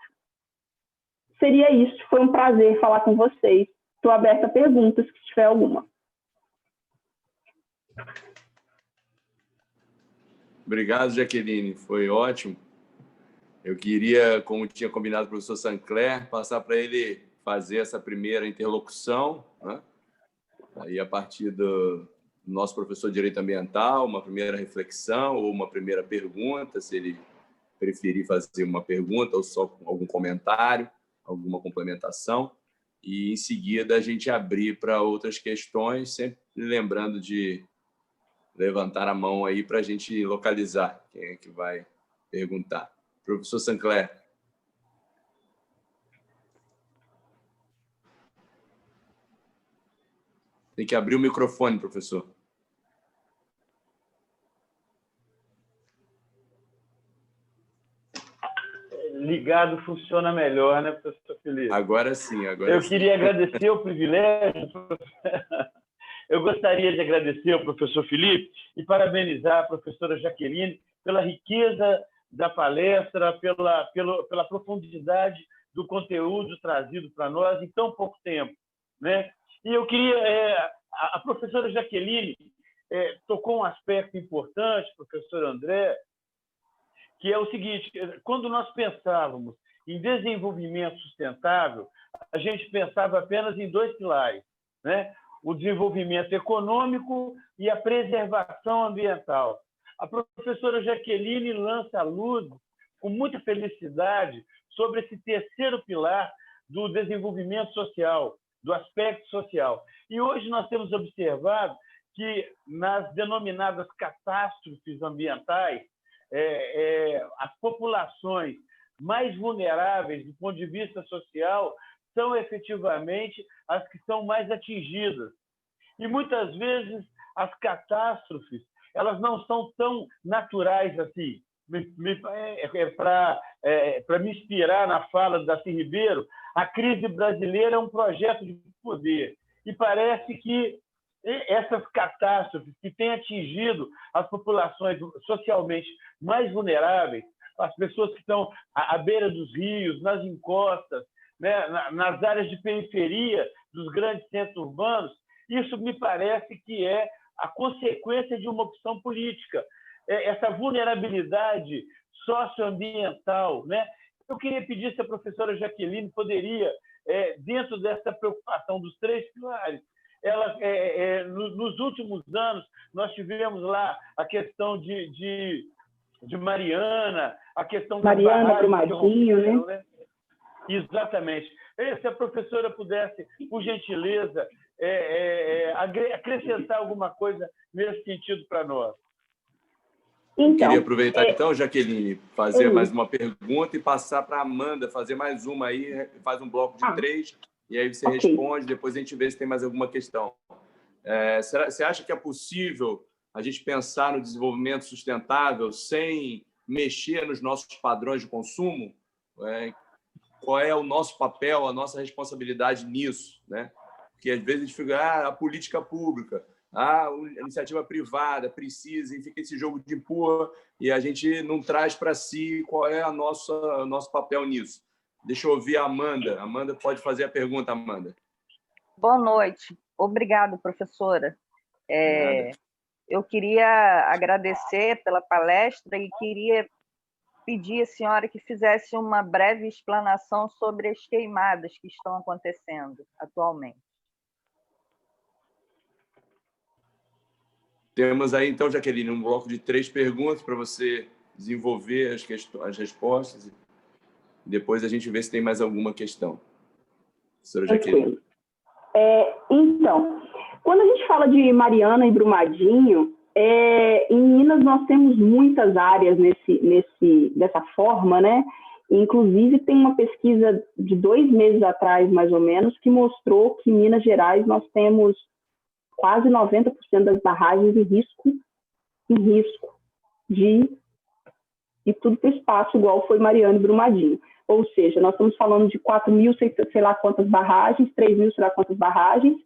Seria isso, foi um prazer falar com vocês. Estou aberta a perguntas, se tiver alguma. Obrigado, Jaqueline, foi ótimo. Eu queria, como tinha combinado com o professor Sancler, passar para ele fazer essa primeira interlocução, né? Aí, a partir do nosso professor de Direito Ambiental, uma primeira reflexão ou uma primeira pergunta, se ele preferir fazer uma pergunta ou só algum comentário, alguma complementação, e, em seguida, a gente abrir para outras questões, sempre lembrando de levantar a mão aí para a gente localizar quem é que vai perguntar. Professor Sancler. Tem que abrir o microfone, professor. Ligado funciona melhor, né, professor Felipe? Agora sim, agora Eu sim. queria agradecer o privilégio. Eu gostaria de agradecer ao professor Felipe e parabenizar a professora Jaqueline pela riqueza da palestra, pela profundidade do conteúdo trazido para nós em tão pouco tempo, né? E eu queria... a professora Jaqueline tocou um aspecto importante, professor André, que é o seguinte: quando nós pensávamos em desenvolvimento sustentável, a gente pensava apenas em 2 pilares, né? O desenvolvimento econômico e a preservação ambiental. A professora Jaqueline lança a luz, com muita felicidade, sobre esse terceiro pilar do desenvolvimento social, do aspecto social. E hoje nós temos observado que nas denominadas catástrofes ambientais, as populações mais vulneráveis do ponto de vista social são efetivamente as que são mais atingidas. E muitas vezes as catástrofes elas não são tão naturais assim. Para me inspirar na fala do Darcy Ribeiro, a crise brasileira é um projeto de poder. E parece que essas catástrofes que têm atingido as populações socialmente mais vulneráveis, as pessoas que estão à beira dos rios, nas encostas, né, nas áreas de periferia dos grandes centros urbanos, isso me parece que é a consequência de uma opção política. Essa vulnerabilidade socioambiental, né? Eu queria pedir se a professora Jaqueline poderia, dentro dessa preocupação dos 3 pilares, nos últimos anos, nós tivemos lá a questão de Mariana, a questão da Mariana, Brumadinho, né? Exatamente. Se a professora pudesse, por gentileza, acrescentar alguma coisa nesse sentido para nós. Então, queria aproveitar, então, Jaqueline, fazer mais uma pergunta e passar para a Amanda fazer mais uma aí, faz um bloco de 3, e aí você responde, depois a gente vê se tem mais alguma questão. Você acha que é possível a gente pensar no desenvolvimento sustentável sem mexer nos nossos padrões de consumo? Qual é o nosso papel, a nossa responsabilidade nisso, né? Porque às vezes a gente fica, a política pública, a iniciativa privada precisa, e fica esse jogo de empurra, e a gente não traz para si qual é o nosso papel nisso. Deixa eu ouvir a Amanda. Amanda pode fazer a pergunta, Amanda. Boa noite. Obrigado, professora. Eu queria agradecer pela palestra e queria pedir à senhora que fizesse uma breve explanação sobre as queimadas que estão acontecendo atualmente. Temos aí, então, Jaqueline, um bloco de 3 perguntas para você desenvolver as respostas. Depois a gente vê se tem mais alguma questão. Professora Jaqueline. Então, quando a gente fala de Mariana e Brumadinho, em Minas nós temos muitas áreas dessa forma, né? Inclusive tem uma pesquisa de 2 meses atrás, mais ou menos, que mostrou que em Minas Gerais nós temos quase 90% das barragens em risco de ir tudo para o espaço, igual foi Mariana e Brumadinho. Ou seja, nós estamos falando de 4.000, sei lá quantas barragens, 3.000, sei lá quantas barragens,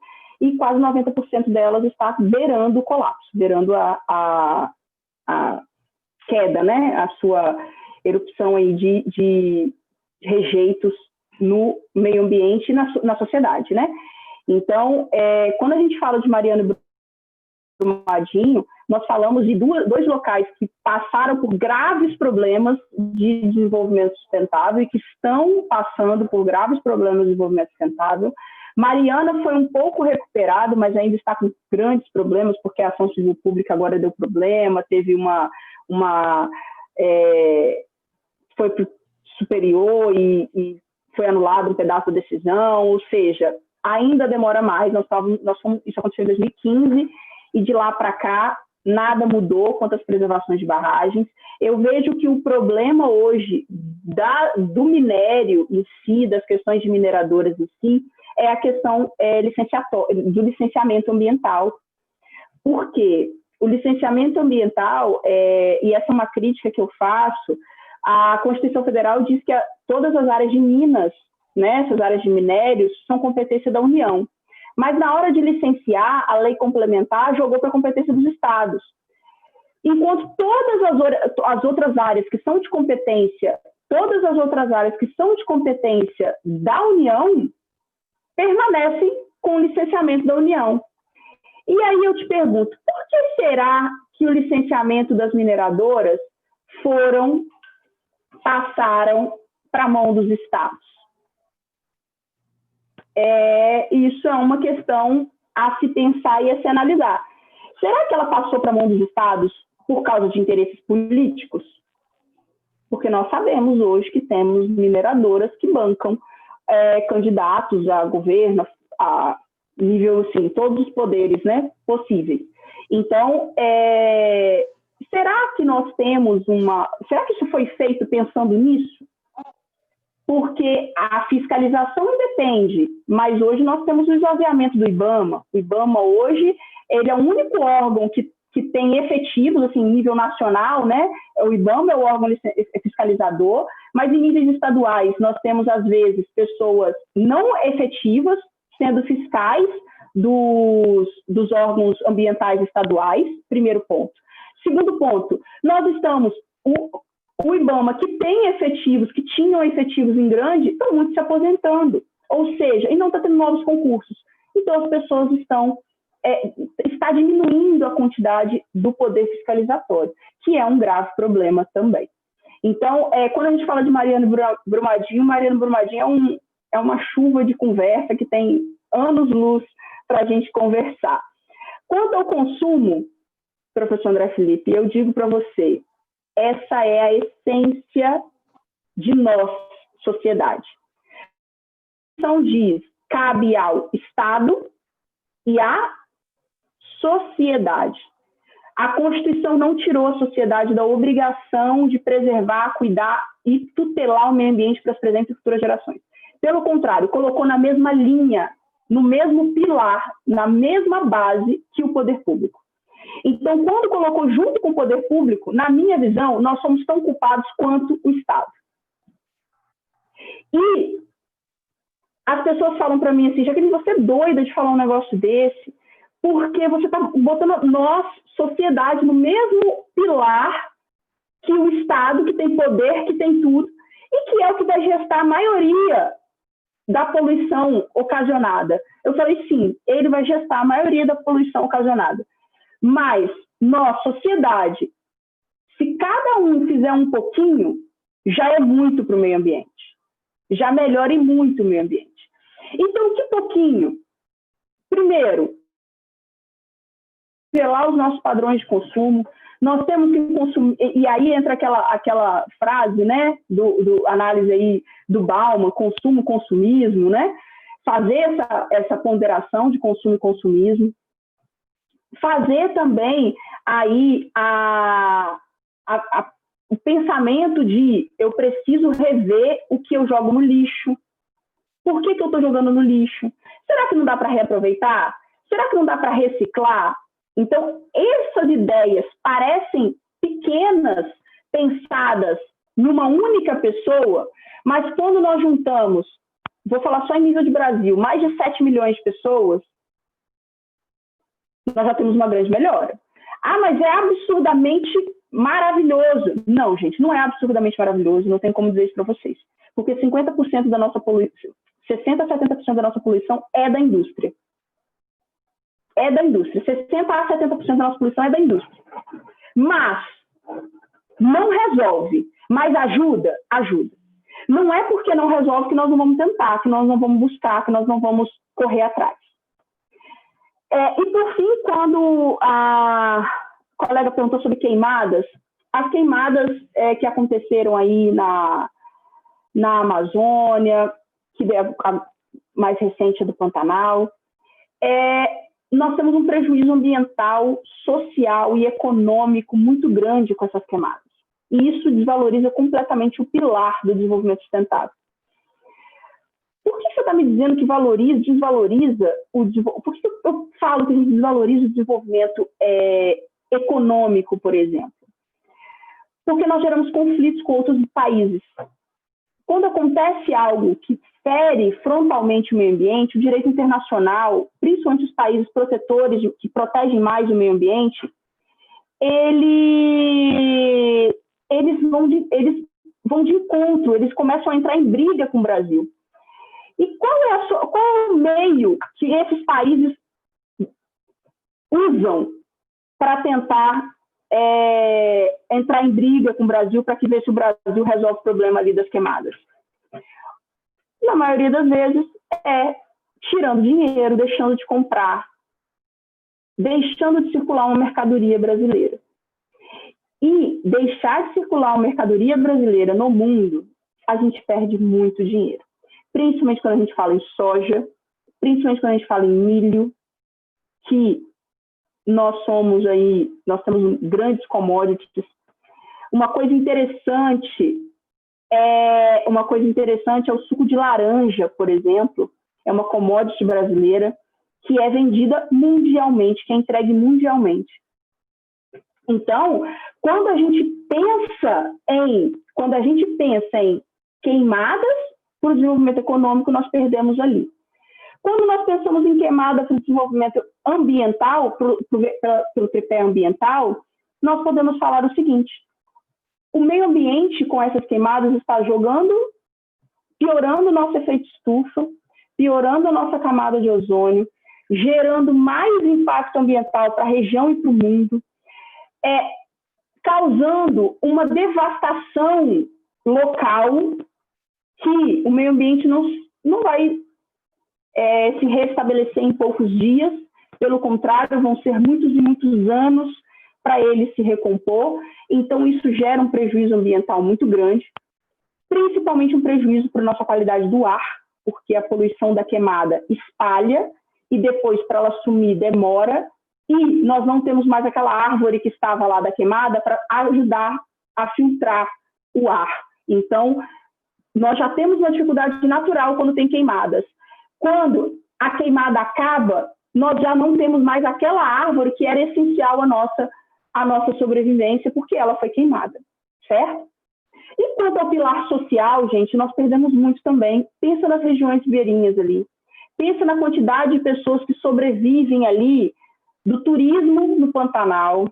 e quase 90% delas está beirando o colapso, beirando a queda, né? A sua erupção aí de rejeitos no meio ambiente e na sociedade, né? Então, quando a gente fala de Mariana e Brumadinho, nós falamos de 2 locais que passaram por graves problemas de desenvolvimento sustentável e que estão passando por graves problemas de desenvolvimento sustentável. Mariana foi um pouco recuperado, mas ainda está com grandes problemas, porque a ação civil pública agora deu problema, teve foi para o superior e foi anulado um pedaço da decisão, ou seja, ainda demora mais. Isso aconteceu em 2015 e de lá para cá nada mudou quanto às preservações de barragens. Eu vejo que o problema hoje do minério em si, das questões de mineradoras em si, é a questão do licenciamento ambiental. Por quê? O licenciamento ambiental, e essa é uma crítica que eu faço, a Constituição Federal diz que todas as áreas de minas, né, essas áreas de minérios, são competência da União. Mas na hora de licenciar, a lei complementar jogou para a competência dos estados. Enquanto todas as outras áreas que são de competência, da União, permanecem com o licenciamento da União. E aí eu te pergunto, por que será que o licenciamento das mineradoras passaram para a mão dos estados? Isso é uma questão a se pensar e a se analisar. Será que ela passou para a mão dos estados por causa de interesses políticos? Porque nós sabemos hoje que temos mineradoras que bancam candidatos a governo, a nível, assim, todos os poderes, né, possíveis. Então, será que nós temos será que isso foi feito pensando nisso? Porque a fiscalização depende, mas hoje nós temos o esvaziamento do IBAMA. O IBAMA hoje, ele é o único órgão que tem efetivos, assim, em nível nacional, né? O IBAMA é o órgão fiscalizador, mas em níveis estaduais nós temos, às vezes, pessoas não efetivas sendo fiscais dos órgãos ambientais estaduais, primeiro ponto. Segundo ponto, nós estamos, o IBAMA, que tem efetivos, que tinham efetivos em grande, estão muito se aposentando, ou seja, e não está tendo novos concursos. Então, as pessoas está diminuindo a quantidade do poder fiscalizatório, que é um grave problema também. Então, quando a gente fala de Mariano Brumadinho é uma chuva de conversa que tem anos-luz para a gente conversar. Quanto ao consumo, professor André Felipe, eu digo para você, essa é a essência de nós, sociedade. A Constituição diz, cabe ao Estado e à sociedade. A Constituição não tirou a sociedade da obrigação de preservar, cuidar e tutelar o meio ambiente para as presentes e futuras gerações. Pelo contrário, colocou na mesma linha, no mesmo pilar, na mesma base que o poder público. Então, quando colocou junto com o poder público, na minha visão, nós somos tão culpados quanto o Estado. E as pessoas falam para mim assim, Jaqueline, você é doida de falar um negócio desse, porque você está botando nós, sociedade, no mesmo pilar que o Estado, que tem poder, que tem tudo, e que é o que vai gestar a maioria da poluição ocasionada. Eu falei, sim, ele vai gestar a maioria da poluição ocasionada. Mas nós, sociedade, se cada um fizer um pouquinho, já é muito para o meio ambiente. Já melhora e muito o meio ambiente. Então, que pouquinho? Primeiro, revelar os nossos padrões de consumo. Nós temos que consumir, e aí entra aquela frase, né, do análise aí do Bauman, consumo, consumismo, né? Fazer essa ponderação de consumo e consumismo. Fazer também aí o pensamento de eu preciso rever o que eu jogo no lixo. Por que eu estou jogando no lixo? Será que não dá para reaproveitar? Será que não dá para reciclar? Então, essas ideias parecem pequenas, pensadas numa única pessoa, mas quando nós juntamos, vou falar só em nível de Brasil, mais de 7 milhões de pessoas, nós já temos uma grande melhora. Ah, mas é absurdamente maravilhoso. Não, gente, não é absurdamente maravilhoso, não tem como dizer isso para vocês. Porque 50% da nossa poluição, 60% a 70% da nossa poluição é da indústria. É da indústria. 60% a 70% da nossa poluição é da indústria. Mas não resolve, mas ajuda? Ajuda. Não é porque não resolve que nós não vamos tentar, que nós não vamos buscar, que nós não vamos correr atrás. E, por fim, quando a colega perguntou sobre queimadas, as queimadas que aconteceram aí na Amazônia, que é a mais recente do Pantanal, nós temos um prejuízo ambiental, social e econômico muito grande com essas queimadas. E isso desvaloriza completamente o pilar do desenvolvimento sustentável. Por que você está me dizendo que desvaloriza o desenvolvimento? Por que eu falo que a gente desvaloriza o desenvolvimento econômico, por exemplo? Porque nós geramos conflitos com outros países. Quando acontece algo que fere frontalmente o meio ambiente, o direito internacional, principalmente os países protetores, que protegem mais o meio ambiente, eles vão de encontro, eles começam a entrar em briga com o Brasil. E qual é o meio que esses países usam para tentar entrar em briga com o Brasil para que ver se o Brasil resolve o problema ali das queimadas? Na maioria das vezes tirando dinheiro, deixando de comprar, deixando de circular uma mercadoria brasileira. E deixar de circular uma mercadoria brasileira no mundo, a gente perde muito dinheiro. Principalmente quando a gente fala em soja, principalmente quando a gente fala em milho, que nós temos grandes commodities. Uma coisa interessante é o suco de laranja, por exemplo, é uma commodity brasileira que é vendida mundialmente, que é entregue mundialmente. Então, quando a gente pensa em queimadas para o desenvolvimento econômico, nós perdemos ali. Quando nós pensamos em queimada para o desenvolvimento ambiental, pelo tripé ambiental, nós podemos falar o seguinte: o meio ambiente com essas queimadas está piorando o nosso efeito estufa, piorando a nossa camada de ozônio, gerando mais impacto ambiental para a região e para o mundo, causando uma devastação local que o meio ambiente não vai se restabelecer em poucos dias, pelo contrário, vão ser muitos e muitos anos para ele se recompor. Então, isso gera um prejuízo ambiental muito grande, principalmente um prejuízo para a nossa qualidade do ar, porque a poluição da queimada espalha e depois, para ela sumir, demora, e nós não temos mais aquela árvore que estava lá da queimada para ajudar a filtrar o ar. Então, nós já temos uma dificuldade natural quando tem queimadas. Quando a queimada acaba, nós já não temos mais aquela árvore que era essencial à nossa sobrevivência, porque ela foi queimada, certo? E quanto ao pilar social, gente, nós perdemos muito também. Pensa nas regiões ribeirinhas ali. Pensa na quantidade de pessoas que sobrevivem ali do turismo no Pantanal.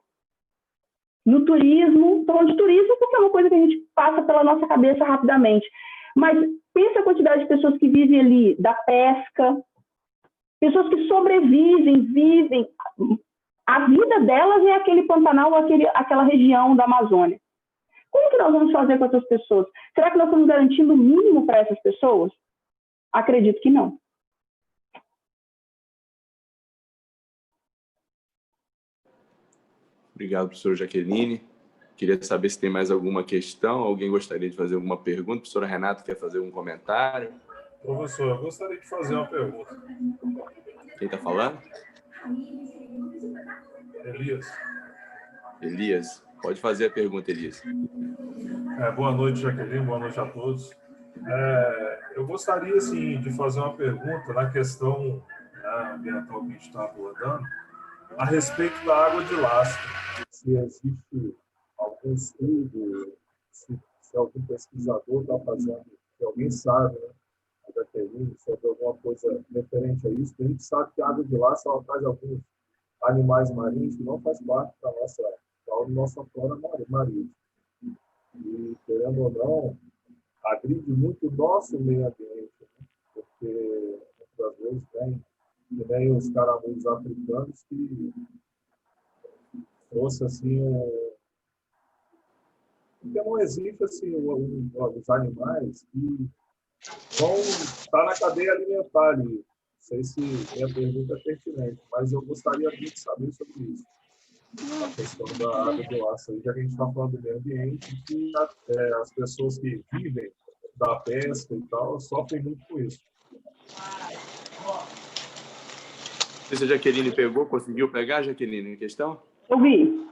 No turismo, estou falando de turismo porque é uma coisa que a gente passa pela nossa cabeça rapidamente. Mas pensa a quantidade de pessoas que vivem ali da pesca, pessoas que vivem. A vida delas é aquele Pantanal, aquela região da Amazônia. Como que nós vamos fazer com essas pessoas? Será que nós estamos garantindo o mínimo para essas pessoas? Acredito que não. Obrigado, professora Jaqueline. Queria saber se tem mais alguma questão. Alguém gostaria de fazer alguma pergunta? Professora Renata quer fazer um comentário? Professor, eu gostaria de fazer uma pergunta. Quem está falando? Elias. Pode fazer a pergunta, Elias. Boa noite, Jaqueline. Boa noite a todos. Eu gostaria, assim, de fazer uma pergunta na questão ambiental que a gente está abordando, a respeito da água de lastro. Se existe algum estudo, se algum pesquisador está fazendo, se alguém sabe, né, a Jaqueline, sobre alguma coisa referente a isso. A gente sabe que a água de lastro ela traz alguns animais marinhos que não faz parte da nossa flora marinha. E, querendo ou não, agride muito o nosso meio ambiente, né? Porque muitas vezes tem os caramujos africanos que trouxe assim porque não existe assim os animais que vão estar na cadeia alimentar ali. Não sei se minha pergunta é pertinente, mas eu gostaria muito de saber sobre isso. A questão da água de lastro, já que a gente está falando do meio ambiente, que as pessoas que vivem da pesca e tal sofrem muito com isso. Se a Jaqueline conseguiu pegar, Jaqueline, em questão? Ouvi.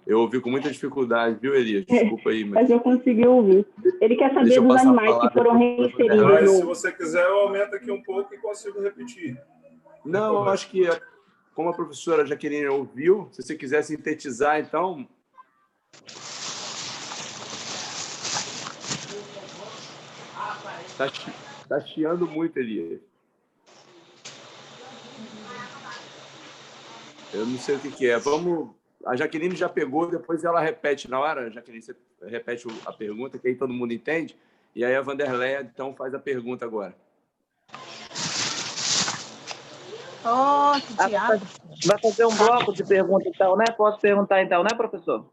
Eu ouvi com muita dificuldade, viu, Elias? Desculpa aí. Mas eu consegui ouvir. Ele quer saber dos animais que foram reinseridos. Mas se você quiser, eu aumento aqui um pouco e consigo repetir. Não, eu acho que, como a professora Jaqueline ouviu, se você quiser sintetizar, então... Está chiando muito, Elias. Eu não sei o que é. A Jaqueline já pegou, depois ela repete na hora. Jaqueline, você repete a pergunta, que aí todo mundo entende. E aí a Vanderleia, então, faz a pergunta agora. Que diabo. Vai fazer um bloco de perguntas, então, né? Posso perguntar, então, né, professor?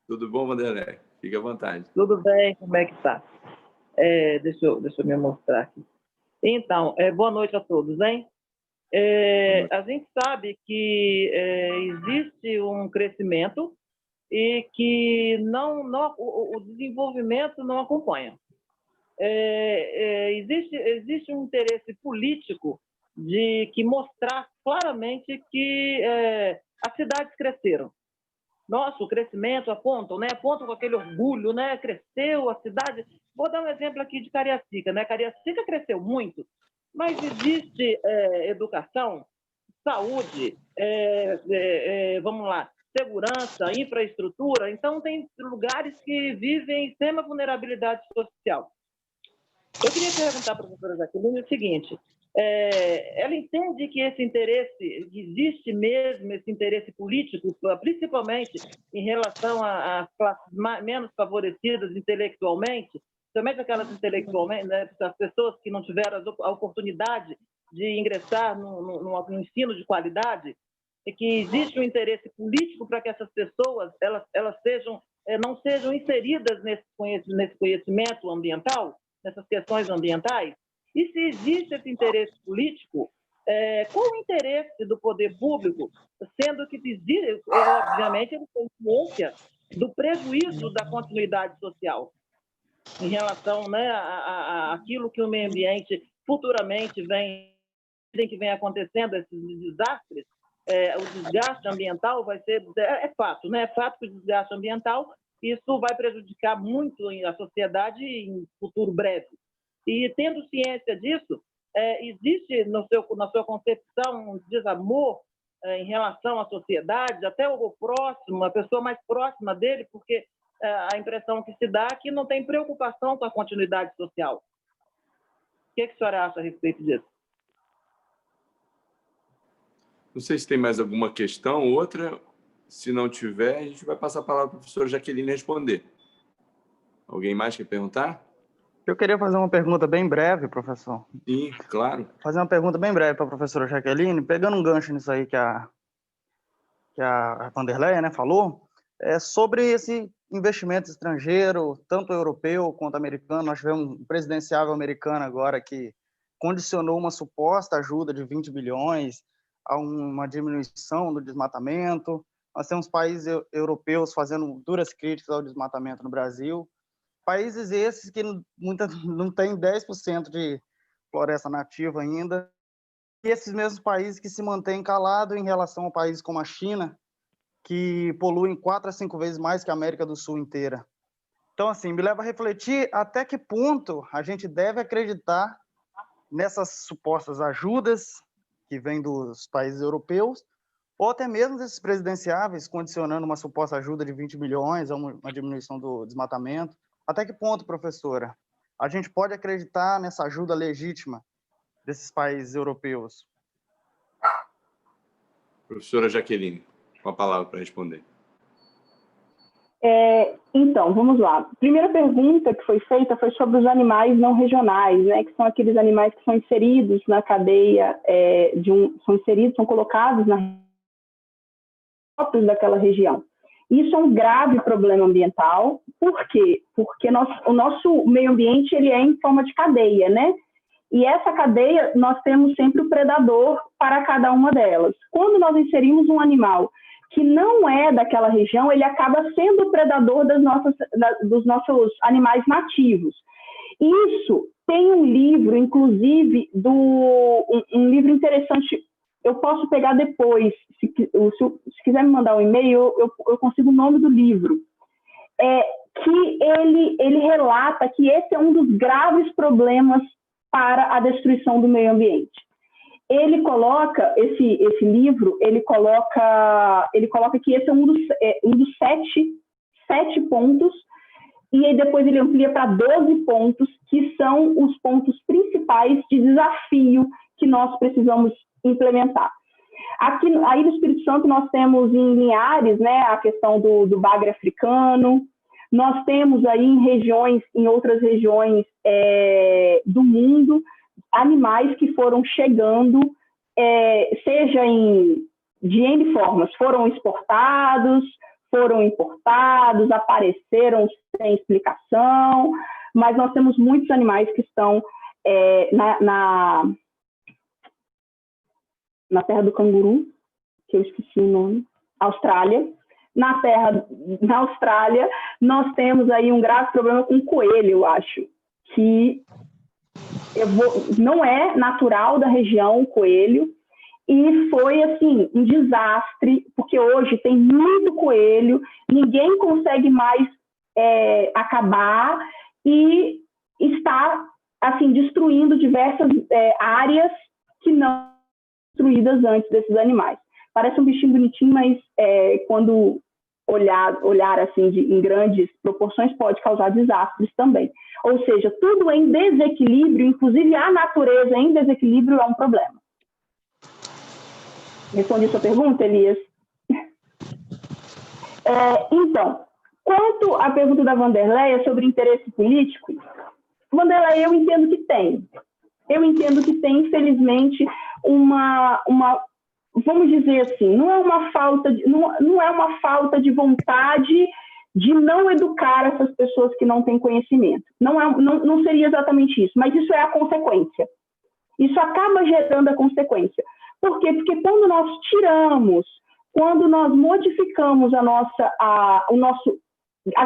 Tudo bom, Vanderleia? Fique à vontade. Tudo bem, como é que está? Deixa eu me mostrar aqui. Então, boa noite a todos, hein? A gente sabe que existe um crescimento e que o desenvolvimento não acompanha. Existe um interesse político que mostrar claramente que as cidades cresceram. Nossa, o crescimento apontam, né? Apontam com aquele orgulho, né? Cresceu a cidade. Vou dar um exemplo aqui de Cariacica, né? Cariacica cresceu muito, mas existe educação, saúde, vamos lá, segurança, infraestrutura. Então, tem lugares que vivem em extrema vulnerabilidade social. Eu queria perguntar para a professora Jaqueline o seguinte: ela entende que esse interesse, existe mesmo esse interesse político, principalmente em relação às classes menos favorecidas intelectualmente, somente aquelas intelectualmente, né, as pessoas que não tiveram a oportunidade de ingressar no ensino de qualidade, e que existe um interesse político para que essas pessoas elas não sejam inseridas nesse conhecimento ambiental, nessas questões ambientais? E se existe esse interesse político, qual o interesse do poder público, sendo que, obviamente, ele tem influência do prejuízo da continuidade social em relação, né, àquilo que o meio ambiente futuramente vem acontecendo, esses desastres? O desgaste ambiental vai ser... fato, né? É fato que o desgaste ambiental, isso vai prejudicar muito a sociedade em futuro breve. E, tendo ciência disso, existe na sua concepção um desamor em relação à sociedade, até o próximo, a pessoa mais próxima dele, porque a impressão que se dá é que não tem preocupação com a continuidade social. O que a senhora acha a respeito disso? Não sei se tem mais alguma questão, outra. Se não tiver, a gente vai passar a palavra para a professora Jaqueline responder. Alguém mais quer perguntar? Eu queria fazer uma pergunta bem breve, professor. Sim, claro. Fazer uma pergunta bem breve para a professora Jaqueline, pegando um gancho nisso aí que a Vanderleia, né, falou, sobre esse investimento estrangeiro, tanto europeu quanto americano. Nós tivemos um presidenciável americano agora que condicionou uma suposta ajuda de 20 bilhões a uma diminuição do desmatamento. Nós temos países europeus fazendo duras críticas ao desmatamento no Brasil. Países esses que não têm 10% de floresta nativa ainda. E esses mesmos países que se mantêm calados em relação a países como a China, que poluem 4 a 5 vezes mais que a América do Sul inteira. Então, assim, me leva a refletir até que ponto a gente deve acreditar nessas supostas ajudas que vêm dos países europeus, ou até mesmo desses presidenciáveis condicionando uma suposta ajuda de 20 bilhões a uma diminuição do desmatamento. Até que ponto, professora, a gente pode acreditar nessa ajuda legítima desses países europeus? Professora Jaqueline, com a palavra para responder. Então, vamos lá. A primeira pergunta que foi feita foi sobre os animais não regionais, né, que são aqueles animais que são inseridos na cadeia, são colocados próprios daquela região. Isso é um grave problema ambiental. Por quê? Porque o nosso meio ambiente ele é em forma de cadeia, né? E essa cadeia, nós temos sempre o predador para cada uma delas. Quando nós inserimos um animal que não é daquela região, ele acaba sendo o predador dos nossos animais nativos. Isso tem um livro, inclusive, um livro interessante. Eu posso pegar depois, se quiser me mandar um e-mail, eu consigo o nome do livro. Que ele relata que esse é um dos graves problemas para a destruição do meio ambiente. Ele coloca, esse livro, ele coloca que esse é um dos sete pontos, e aí depois ele amplia para 12 pontos, que são os pontos principais de desafio que nós precisamos implementar. Aqui, aí no Espírito Santo, nós temos em Linhares, né, a questão do bagre africano. Nós temos aí em outras regiões do mundo, animais que foram chegando, seja de N formas, foram exportados, foram importados, apareceram sem explicação, mas nós temos muitos animais que estão na terra do canguru, que eu esqueci o nome, Austrália. Na Austrália, nós temos aí um grave problema com coelho, eu acho, que não é natural da região o coelho, e foi assim um desastre, porque hoje tem muito coelho, ninguém consegue mais acabar, e está assim destruindo diversas áreas que não destruídas antes desses animais. Parece um bichinho bonitinho, mas quando olhar assim em grandes proporções pode causar desastres também. Ou seja, tudo em desequilíbrio, inclusive a natureza em desequilíbrio, é um problema. Respondi sua pergunta, Elias? Então, quanto à pergunta da Wanderleia sobre interesse político, Wanderleia, eu entendo que tem. Eu entendo que tem, infelizmente, vamos dizer assim, não é uma falta de vontade de não educar essas pessoas que não têm conhecimento. Não seria exatamente isso, mas isso é a consequência. Isso acaba gerando a consequência. Por quê? Porque quando nós modificamos a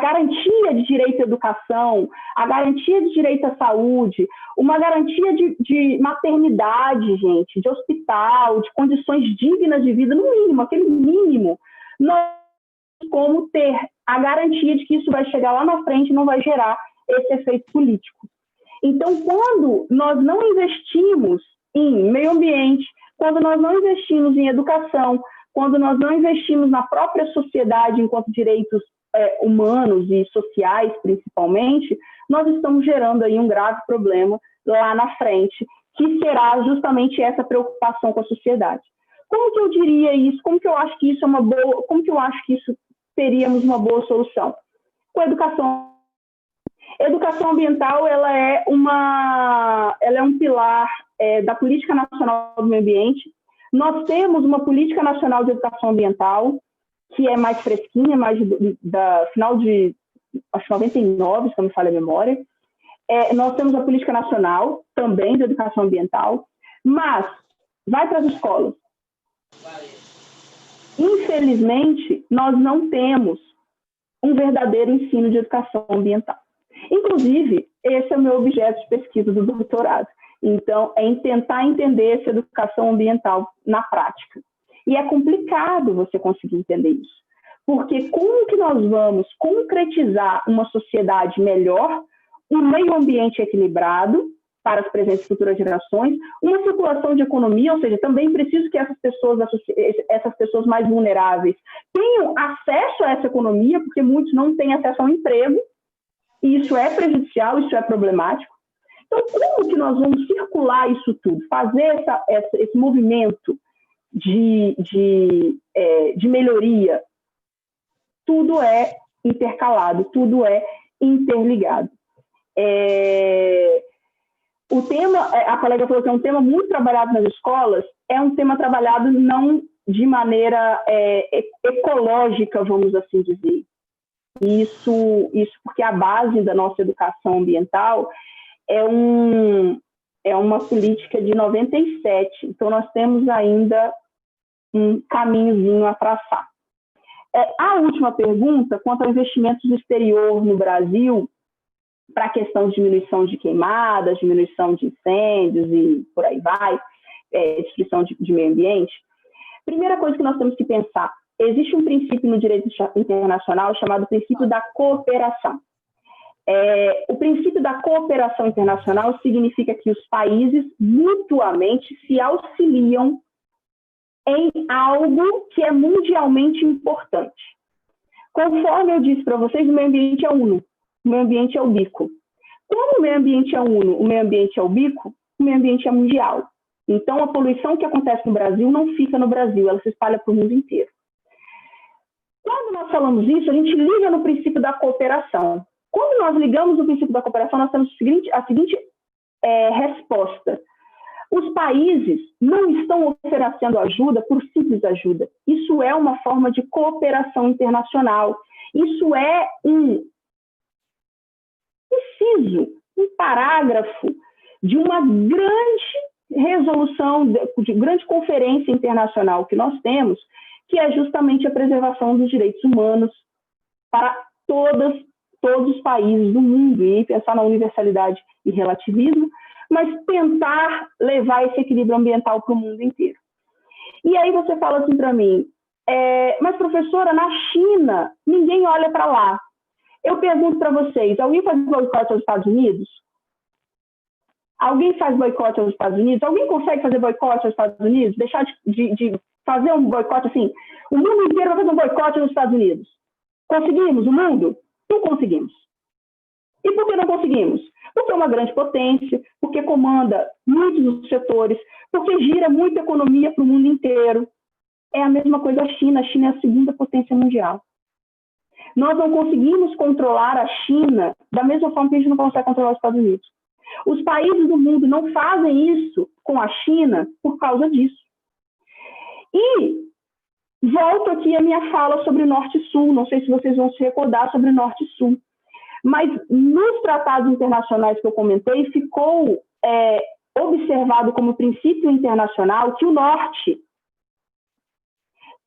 garantia de direito à educação, a garantia de direito à saúde, uma garantia de maternidade, gente, de hospital, de condições dignas de vida, no mínimo, aquele mínimo, nós temos como ter a garantia de que isso vai chegar lá na frente e não vai gerar esse efeito político. Então, quando nós não investimos em meio ambiente, quando nós não investimos em educação, quando nós não investimos na própria sociedade enquanto direitos humanos e sociais, principalmente, nós estamos gerando aí um grave problema lá na frente, que será justamente essa preocupação com a sociedade. Como que eu diria isso? Como que eu acho que isso teríamos uma boa solução? Com a educação. Educação ambiental, ela é um pilar da Política Nacional do Meio Ambiente. Nós temos uma Política Nacional de Educação Ambiental, que é mais fresquinha, mais da final de, acho, 99, se não me falha a memória. Nós temos a Política Nacional, também de Educação Ambiental, mas vai para as escolas. Infelizmente, nós não temos um verdadeiro ensino de educação ambiental. Inclusive, esse é o meu objeto de pesquisa do doutorado. Então, tentar entender essa educação ambiental na prática. E é complicado você conseguir entender isso. Porque como que nós vamos concretizar uma sociedade melhor, um meio ambiente equilibrado para as presentes e futuras gerações, uma circulação de economia, ou seja, também preciso que essas pessoas mais vulneráveis tenham acesso a essa economia, porque muitos não têm acesso ao emprego, e isso é prejudicial, isso é problemático. Então, como que nós vamos circular isso tudo, fazer esse movimento de melhoria? Tudo é intercalado, tudo é interligado. O tema, a colega falou que é um tema muito trabalhado nas escolas, é um tema trabalhado não de maneira ecológica, vamos assim dizer. Isso porque a base da nossa educação ambiental é uma política de 97, então nós temos ainda um caminhozinho a traçar. A última pergunta, quanto ao investimento do exterior no Brasil, para a questão de diminuição de queimadas, diminuição de incêndios e por aí vai, destruição de meio ambiente. Primeira coisa que nós temos que pensar, existe um princípio no direito internacional chamado princípio da cooperação. O princípio da cooperação internacional significa que os países mutuamente se auxiliam em algo que é mundialmente importante. Conforme eu disse para vocês, o meio ambiente é uno, o meio ambiente é ubíquo. Como o meio ambiente é uno, o meio ambiente é ubíquo, o meio ambiente é mundial. Então, a poluição que acontece no Brasil não fica no Brasil, ela se espalha para o mundo inteiro. Quando nós falamos isso, a gente liga no princípio da cooperação. Quando nós ligamos no princípio da cooperação, nós temos a seguinte resposta. Os países não estão oferecendo ajuda por simples ajuda. Isso é uma forma de cooperação internacional. Isso é um inciso, um parágrafo de uma grande resolução, de grande conferência internacional que nós temos, que é justamente a preservação dos direitos humanos para todos os países do mundo, e pensar na universalidade e relativismo, mas tentar levar esse equilíbrio ambiental para o mundo inteiro. E aí você fala assim para mim, mas professora, na China, ninguém olha para lá. Eu pergunto para vocês, alguém faz boicote aos Estados Unidos? Alguém faz boicote aos Estados Unidos? Alguém consegue fazer boicote aos Estados Unidos? Deixar de fazer um boicote assim? O mundo inteiro vai fazer um boicote aos Estados Unidos. Conseguimos o mundo? Não conseguimos. E por que não conseguimos? Porque é uma grande potência, porque comanda muitos dos setores, porque gira muita economia para o mundo inteiro. É a mesma coisa a China. A China é a segunda potência mundial. Nós não conseguimos controlar a China da mesma forma que a gente não consegue controlar os Estados Unidos. Os países do mundo não fazem isso com a China por causa disso. E volto aqui a minha fala sobre Norte e Sul. Não sei se vocês vão se recordar sobre Norte e Sul. Mas nos tratados internacionais que eu comentei, ficou observado como princípio internacional que o Norte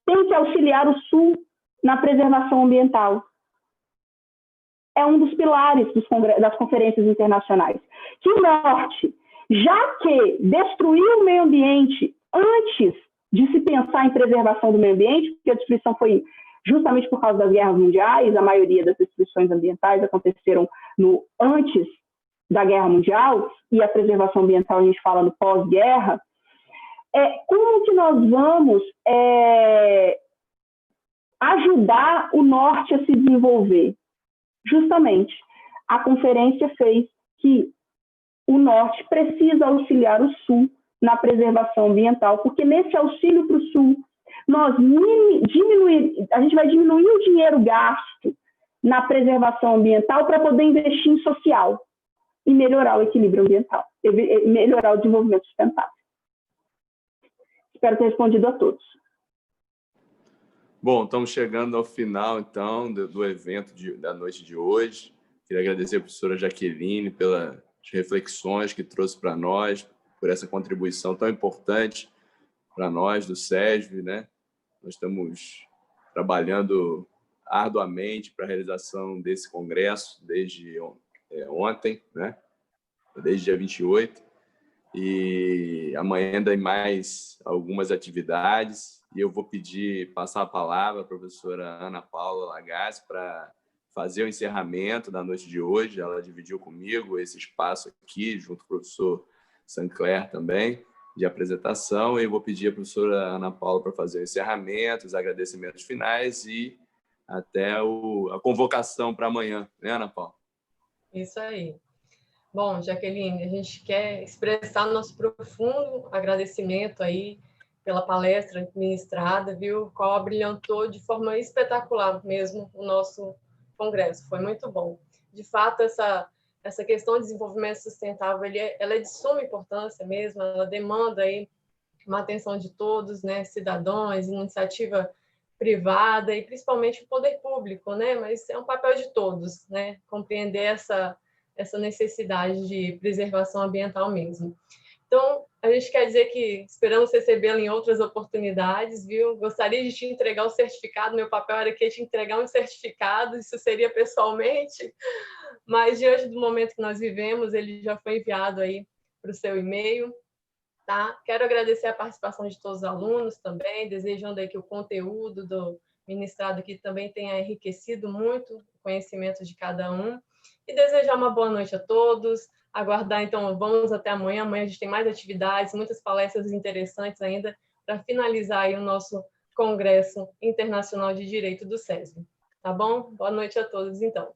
tem que auxiliar o Sul na preservação ambiental. É um dos pilares das conferências internacionais. Que o Norte, já que destruiu o meio ambiente antes de se pensar em preservação do meio ambiente, porque a destruição foi justamente por causa das guerras mundiais, a maioria das destruições ambientais aconteceram antes da Guerra Mundial, e a preservação ambiental a gente fala no pós-guerra. Como que nós vamos ajudar o Norte a se desenvolver? Justamente, a conferência fez que o Norte precisa auxiliar o Sul na preservação ambiental, porque nesse auxílio para o Sul, a gente vai diminuir o dinheiro gasto na preservação ambiental para poder investir em social e melhorar o equilíbrio ambiental, melhorar o desenvolvimento sustentável. Espero ter respondido a todos. Bom, estamos chegando ao final, então, do evento da noite de hoje. Queria agradecer a professora Jaqueline pelas reflexões que trouxe para nós, por essa contribuição tão importante para nós do SESV, né? Nós estamos trabalhando arduamente para a realização desse congresso desde ontem, né? Desde dia 28. E amanhã tem mais algumas atividades. E eu vou passar a palavra à professora Ana Paula Lagazzi para fazer o encerramento da noite de hoje. Ela dividiu comigo esse espaço aqui, junto com o professor Sancler também, de apresentação. E eu vou pedir à professora Ana Paula para fazer o encerramento, os agradecimentos finais e até a convocação para amanhã, né, Ana Paula? Isso aí. Bom, Jaqueline, a gente quer expressar nosso profundo agradecimento aí pela palestra ministrada, viu? Qual abrilhantou de forma espetacular mesmo o nosso congresso. Foi muito bom. De fato, essa questão de desenvolvimento sustentável, ela é de suma importância mesmo, ela demanda aí uma atenção de todos, né, cidadãos, iniciativa privada e principalmente o poder público, né? Mas é um papel de todos, né? Compreender essa necessidade de preservação ambiental mesmo. Então, a gente quer dizer que esperamos recebê-la em outras oportunidades, viu? Gostaria de te entregar o certificado, meu papel era que te entregar um certificado, isso seria pessoalmente, mas diante do momento que nós vivemos, ele já foi enviado aí para o seu e-mail, tá? Quero agradecer a participação de todos os alunos também, desejando aí que o conteúdo do ministrado aqui também tenha enriquecido muito o conhecimento de cada um, e desejar uma boa noite a todos. Aguardar, então, vamos até amanhã. Amanhã a gente tem mais atividades, muitas palestras interessantes ainda para finalizar aí o nosso Congresso Internacional de Direito do SESV. Tá bom? Boa noite a todos, então.